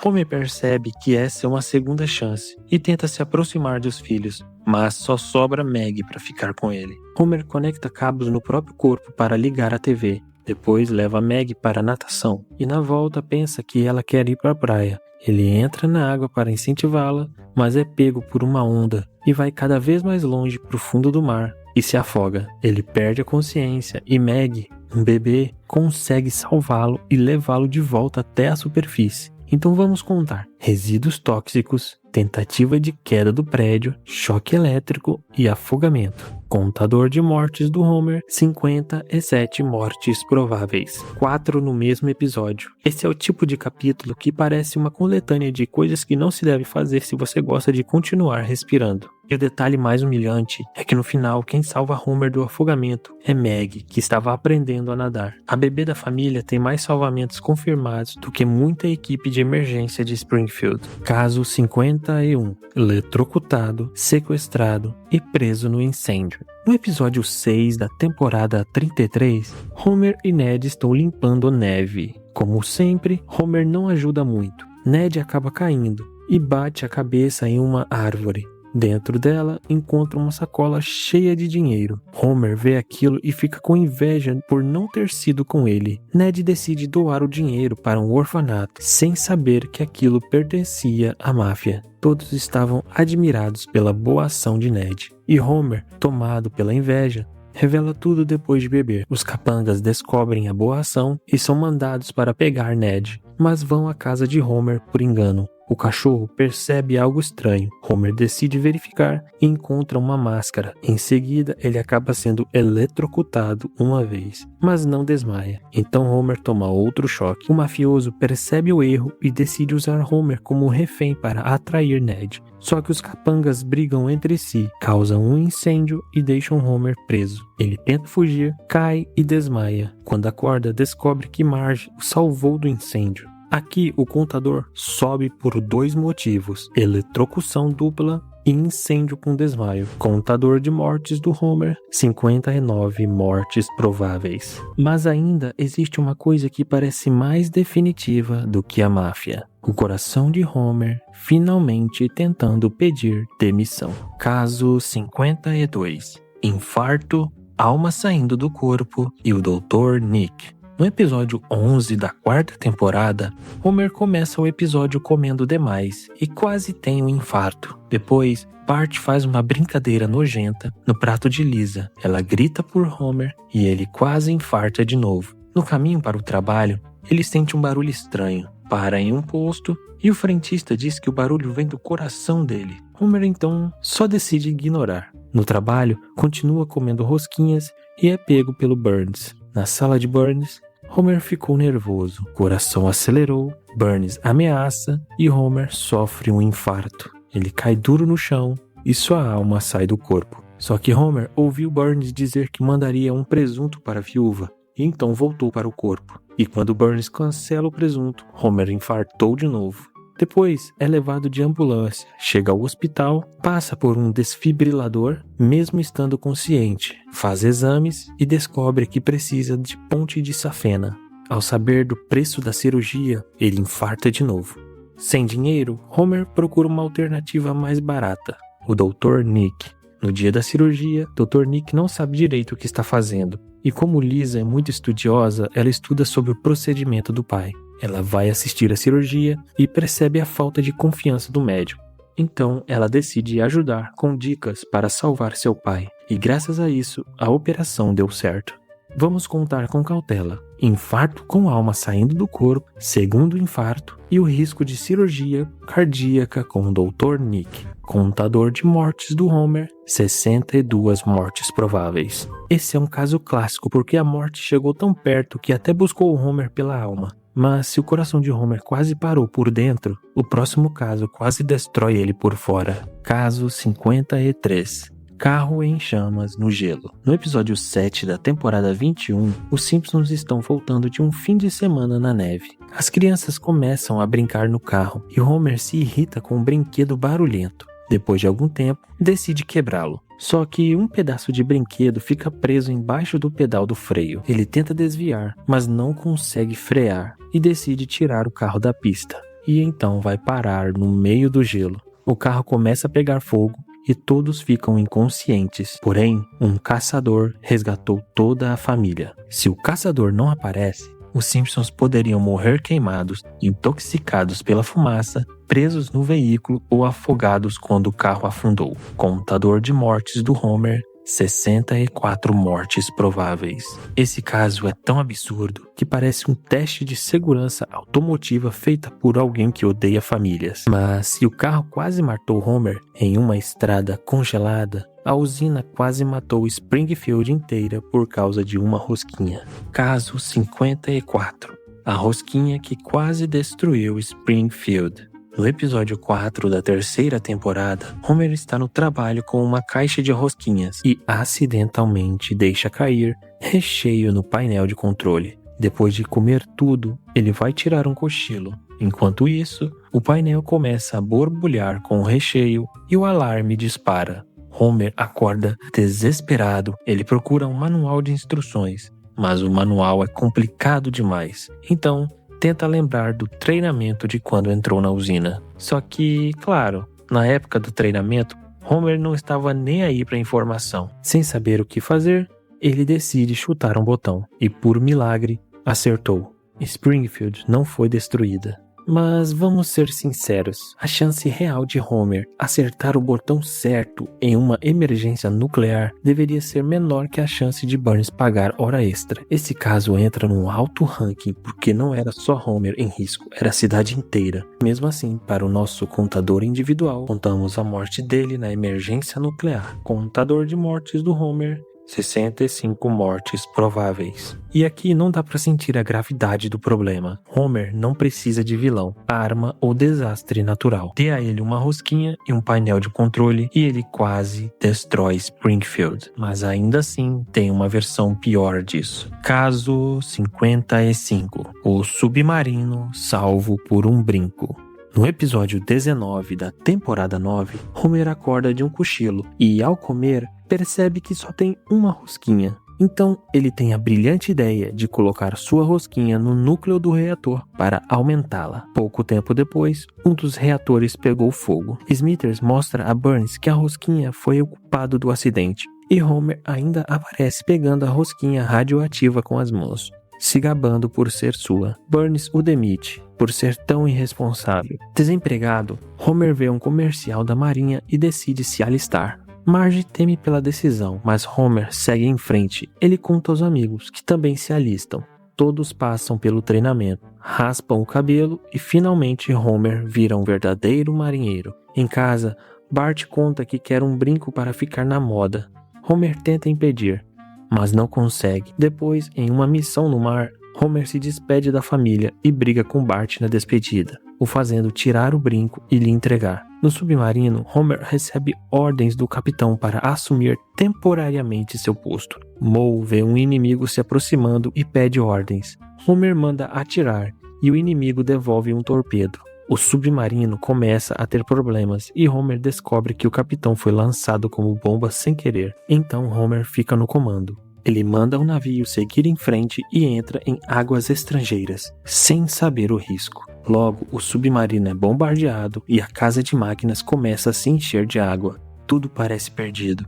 Speaker 1: Homer percebe que essa é uma segunda chance e tenta se aproximar dos filhos, mas só sobra Maggie para ficar com ele. Homer conecta cabos no próprio corpo para ligar a TV. Depois leva Maggie para a natação e na volta pensa que ela quer ir para a praia. Ele entra na água para incentivá-la, mas é pego por uma onda e vai cada vez mais longe para o fundo do mar e se afoga. Ele perde a consciência e Maggie, um bebê, consegue salvá-lo e levá-lo de volta até a superfície. Então vamos contar: resíduos tóxicos, tentativa de queda do prédio, choque elétrico e afogamento. Contador de mortes do Homer, 57 mortes prováveis. 4 no mesmo episódio. Esse é o tipo de capítulo que parece uma coletânea de coisas que não se deve fazer se você gosta de continuar respirando. E o detalhe mais humilhante é que no final quem salva Homer do afogamento é Maggie, que estava aprendendo a nadar. A bebê da família tem mais salvamentos confirmados do que muita equipe de emergência de Springfield. Caso 51. Eletrocutado, sequestrado e preso no incêndio. No episódio 6 da temporada 33, Homer e Ned estão limpando neve. Como sempre, Homer não ajuda muito. Ned acaba caindo e bate a cabeça em uma árvore. Dentro dela, encontra uma sacola cheia de dinheiro. Homer vê aquilo e fica com inveja por não ter sido com ele. Ned decide doar o dinheiro para um orfanato, sem saber que aquilo pertencia à máfia. Todos estavam admirados pela boa ação de Ned. E Homer, tomado pela inveja, revela tudo depois de beber. Os capangas descobrem a boa ação e são mandados para pegar Ned, mas vão à casa de Homer por engano. o cachorro percebe algo estranho. Homer decide verificar e encontra uma máscara. Em seguida, ele acaba sendo eletrocutado uma vez, mas não desmaia. Então Homer toma outro choque. O mafioso percebe o erro e decide usar Homer como refém para atrair Ned. Só que os capangas brigam entre si, causam um incêndio e deixam Homer preso. Ele tenta fugir, cai e desmaia. Quando acorda, descobre que Marge o salvou do incêndio. Aqui o contador sobe por 2 motivos: eletrocução dupla e incêndio com desmaio. Contador de mortes do Homer, 59 mortes prováveis. Mas ainda existe uma coisa que parece mais definitiva do que a máfia: o coração de Homer finalmente tentando pedir demissão. Caso 52. Infarto, alma saindo do corpo e o Dr. Nick. No episódio 11 da 4ª temporada, Homer começa o episódio comendo demais e quase tem um infarto. Depois, Bart faz uma brincadeira nojenta no prato de Lisa. Ela grita por Homer e ele quase infarta de novo. No caminho para o trabalho, ele sente um barulho estranho. Para em um posto e o frentista diz que o barulho vem do coração dele. Homer então só decide ignorar. No trabalho, continua comendo rosquinhas e é pego pelo Burns. Na sala de Burns, Homer ficou nervoso, o coração acelerou, Burns ameaça e Homer sofre um infarto. Ele cai duro no chão e sua alma sai do corpo. Só que Homer ouviu Burns dizer que mandaria um presunto para a viúva e então voltou para o corpo. E quando Burns cancela o presunto, Homer infartou de novo. Depois é levado de ambulância, chega ao hospital, passa por um desfibrilador, mesmo estando consciente, faz exames e descobre que precisa de ponte de safena. Ao saber do preço da cirurgia, ele infarta de novo. Sem dinheiro, Homer procura uma alternativa mais barata, o Dr. Nick. No dia da cirurgia, Dr. Nick não sabe direito o que está fazendo. E como Lisa é muito estudiosa, ela estuda sobre o procedimento do pai. Ela vai assistir a cirurgia e percebe a falta de confiança do médico. Então, ela decide ajudar com dicas para salvar seu pai. E graças a isso, a operação deu certo. Vamos contar com cautela. Infarto com alma saindo do corpo, segundo infarto e o risco de cirurgia cardíaca com o Dr. Nick. Contador de mortes do Homer, 62 mortes prováveis. Esse é um caso clássico porque a morte chegou tão perto que até buscou o Homer pela alma. Mas se o coração de Homer quase parou por dentro, o próximo caso quase destrói ele por fora. Caso 53. Carro em chamas no gelo. No episódio 7 da temporada 21, os Simpsons estão voltando de um fim de semana na neve. As crianças começam a brincar no carro e Homer se irrita com um brinquedo barulhento. Depois de algum tempo, decide quebrá-lo. Só que um pedaço de brinquedo fica preso embaixo do pedal do freio. Ele tenta desviar, mas não consegue frear e decide tirar o carro da pista. E então vai parar no meio do gelo. O carro começa a pegar fogo e todos ficam inconscientes. Porém, um caçador resgatou toda a família. Se o caçador não aparece, os Simpsons poderiam morrer queimados, intoxicados pela fumaça, presos no veículo ou afogados quando o carro afundou. Contador de mortes do Homer, 64 mortes prováveis. Esse caso é tão absurdo que parece um teste de segurança automotiva feita por alguém que odeia famílias. Mas se o carro quase matou Homer em uma estrada congelada, a usina quase matou Springfield inteira por causa de uma rosquinha. Caso 54. A rosquinha que quase destruiu Springfield. No episódio 4 da 3ª temporada, Homer está no trabalho com uma caixa de rosquinhas e acidentalmente deixa cair recheio no painel de controle. Depois de comer tudo, ele vai tirar um cochilo. Enquanto isso, o painel começa a borbulhar com o recheio e o alarme dispara. Homer acorda desesperado. Ele procura um manual de instruções, mas o manual é complicado demais. Então, tenta lembrar do treinamento de quando entrou na usina. Só que, claro, na época do treinamento, Homer não estava nem aí para a informação. Sem saber o que fazer, ele decide chutar um botão. E por milagre, acertou. Springfield não foi destruída. Mas vamos ser sinceros, a chance real de Homer acertar o botão certo em uma emergência nuclear deveria ser menor que a chance de Burns pagar hora extra. Esse caso entra num alto ranking porque não era só Homer em risco, era a cidade inteira. Mesmo assim, para o nosso contador individual, contamos a morte dele na emergência nuclear. Contador de mortes do Homer: 65 mortes prováveis. E aqui não dá pra sentir a gravidade do problema. Homer não precisa de vilão, arma ou desastre natural. Dê a ele uma rosquinha e um painel de controle e ele quase destrói Springfield. Mas ainda assim tem uma versão pior disso. Caso 55. O submarino salvo por um brinco. No episódio 19 da temporada 9, Homer acorda de um cochilo e, ao comer, percebe que só tem uma rosquinha. Então, ele tem a brilhante ideia de colocar sua rosquinha no núcleo do reator para aumentá-la. Pouco tempo depois, um dos reatores pegou fogo. Smithers mostra a Burns que a rosquinha foi o culpado do acidente, e Homer ainda aparece pegando a rosquinha radioativa com as mãos, se gabando por ser sua. Burns o demite por ser tão irresponsável. Desempregado, Homer vê um comercial da Marinha e decide se alistar. Marge teme pela decisão, mas Homer segue em frente. Ele conta aos amigos, que também se alistam. Todos passam pelo treinamento, raspam o cabelo e finalmente Homer vira um verdadeiro marinheiro. Em casa, Bart conta que quer um brinco para ficar na moda. Homer tenta impedir, mas não consegue. Depois, em uma missão no mar, Homer se despede da família e briga com Bart na despedida, o fazendo tirar o brinco e lhe entregar. No submarino, Homer recebe ordens do capitão para assumir temporariamente seu posto. Moe vê um inimigo se aproximando e pede ordens. Homer manda atirar e o inimigo devolve um torpedo. O submarino começa a ter problemas e Homer descobre que o capitão foi lançado como bomba sem querer. Então Homer fica no comando. Ele manda o navio seguir em frente e entra em águas estrangeiras, sem saber o risco. Logo, o submarino é bombardeado e a casa de máquinas começa a se encher de água. Tudo parece perdido.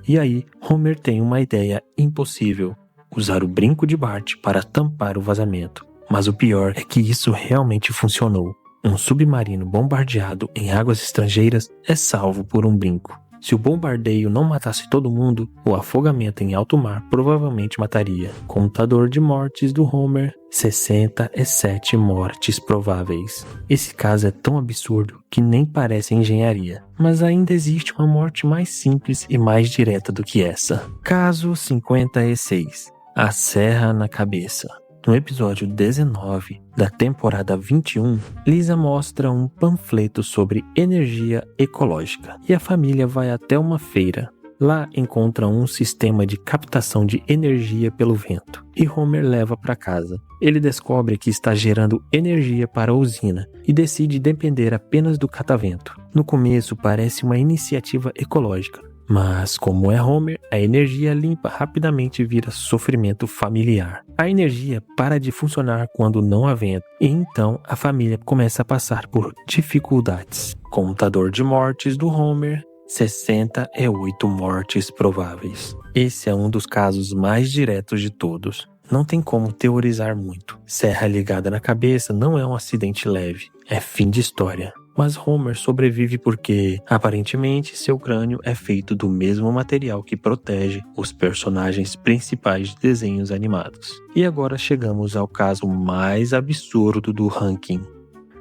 Speaker 1: E aí, Homer tem uma ideia impossível: usar o brinco de Bart para tampar o vazamento. Mas o pior é que isso realmente funcionou. Um submarino bombardeado em águas estrangeiras é salvo por um brinco. Se o bombardeio não matasse todo mundo, o afogamento em alto mar provavelmente mataria. Contador de mortes do Homer: 67 mortes prováveis. Esse caso é tão absurdo que nem parece engenharia. Mas ainda existe uma morte mais simples e mais direta do que essa. Caso 56. A serra na cabeça. No episódio 19 da temporada 21, Lisa mostra um panfleto sobre energia ecológica e a família vai até uma feira. Lá encontra um sistema de captação de energia pelo vento e Homer leva para casa. Ele descobre que está gerando energia para a usina e decide depender apenas do catavento. No começo parece uma iniciativa ecológica, mas como é Homer, a energia limpa rapidamente vira sofrimento familiar. A energia para de funcionar quando não há vento, e então a família começa a passar por dificuldades. Contador de mortes do Homer: 68 mortes prováveis. Esse é um dos casos mais diretos de todos. Não tem como teorizar muito. Serra ligada na cabeça não é um acidente leve, é fim de história. Mas Homer sobrevive porque, aparentemente, seu crânio é feito do mesmo material que protege os personagens principais de desenhos animados. E agora chegamos ao caso mais absurdo do ranking.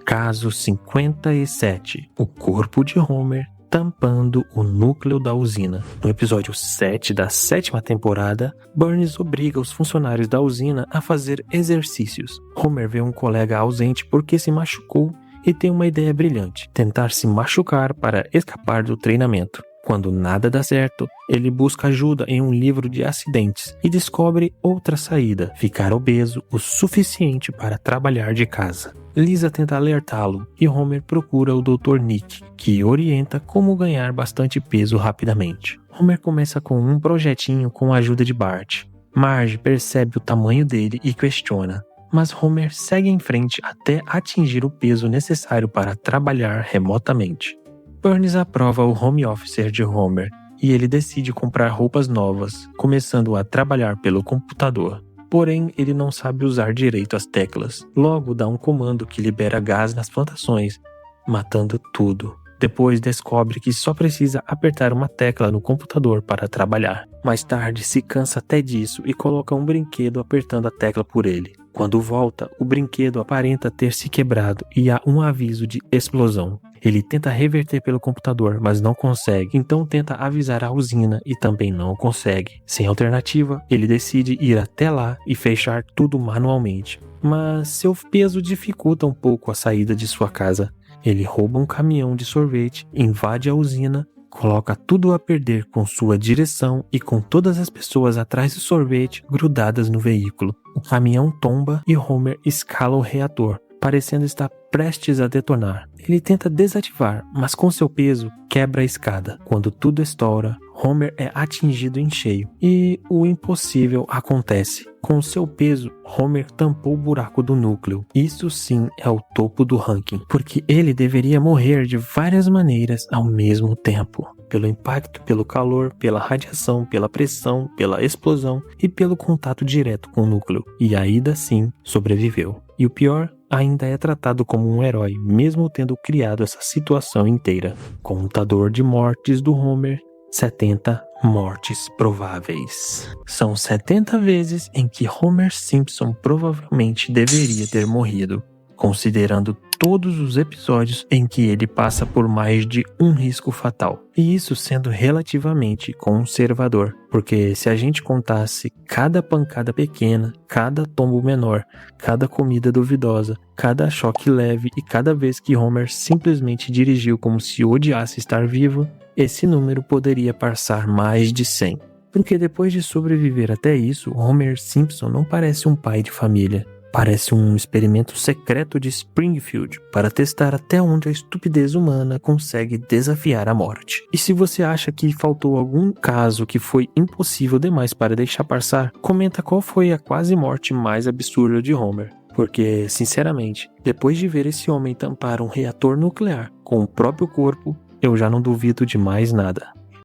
Speaker 1: Caso 57. O corpo de Homer tampando o núcleo da usina. No episódio 7 da 7ª temporada, Burns obriga os funcionários da usina a fazer exercícios. Homer vê um colega ausente porque se machucou e tem uma ideia brilhante: tentar se machucar para escapar do treinamento. Quando nada dá certo, ele busca ajuda em um livro de acidentes e descobre outra saída: ficar obeso o suficiente para trabalhar de casa. Lisa tenta alertá-lo e Homer procura o Dr. Nick, que orienta como ganhar bastante peso rapidamente. Homer começa com um projetinho com a ajuda de Bart. Marge percebe o tamanho dele e questiona, mas Homer segue em frente até atingir o peso necessário para trabalhar remotamente. Burns aprova o home office de Homer e ele decide comprar roupas novas, começando a trabalhar pelo computador. porém ele não sabe usar direito as teclas. Logo dá um comando que libera gás nas plantações, matando tudo. Depois descobre que só precisa apertar uma tecla no computador para trabalhar. Mais tarde se cansa até disso e coloca um brinquedo apertando a tecla por ele. Quando volta, o brinquedo aparenta ter se quebrado e há um aviso de explosão. Ele tenta reverter pelo computador, mas não consegue, então tenta avisar a usina e também não consegue. Sem alternativa, ele decide ir até lá e fechar tudo manualmente. Mas seu peso dificulta um pouco a saída de sua casa. Ele rouba um caminhão de sorvete, invade a usina, coloca tudo a perder com sua direção e com todas as pessoas atrás do sorvete grudadas no veículo. O caminhão tomba e Homer escala o reator, parecendo estar prestes a detonar. Ele tenta desativar, mas com seu peso quebra a escada. Quando tudo estoura, Homer é atingido em cheio e o impossível acontece. Com seu peso, Homer tampou o buraco do núcleo. Isso sim é o topo do ranking, porque ele deveria morrer de várias maneiras ao mesmo tempo. Pelo impacto, pelo calor, pela radiação, pela pressão, pela explosão e pelo contato direto com o núcleo. E ainda assim sobreviveu. E o pior, ainda é tratado como um herói, mesmo tendo criado essa situação inteira. Contador de mortes do Homer, 70 mortes prováveis. São 70 vezes em que Homer Simpson provavelmente deveria ter morrido, considerando todos os episódios em que ele passa por mais de um risco fatal. E isso sendo relativamente conservador, porque se a gente contasse cada pancada pequena, cada tombo menor, cada comida duvidosa, cada choque leve e cada vez que Homer simplesmente dirigiu como se odiasse estar vivo, esse número poderia passar mais de 100. Porque depois de sobreviver até isso, Homer Simpson não parece um pai de família. Parece um experimento secreto de Springfield para testar até onde a estupidez humana consegue desafiar a morte. E se você acha que faltou algum caso que foi impossível demais para deixar passar, comenta qual foi a quase morte mais absurda de Homer. Porque, sinceramente, depois de ver esse homem tampar um reator nuclear com o próprio corpo, eu já não duvido de mais nada.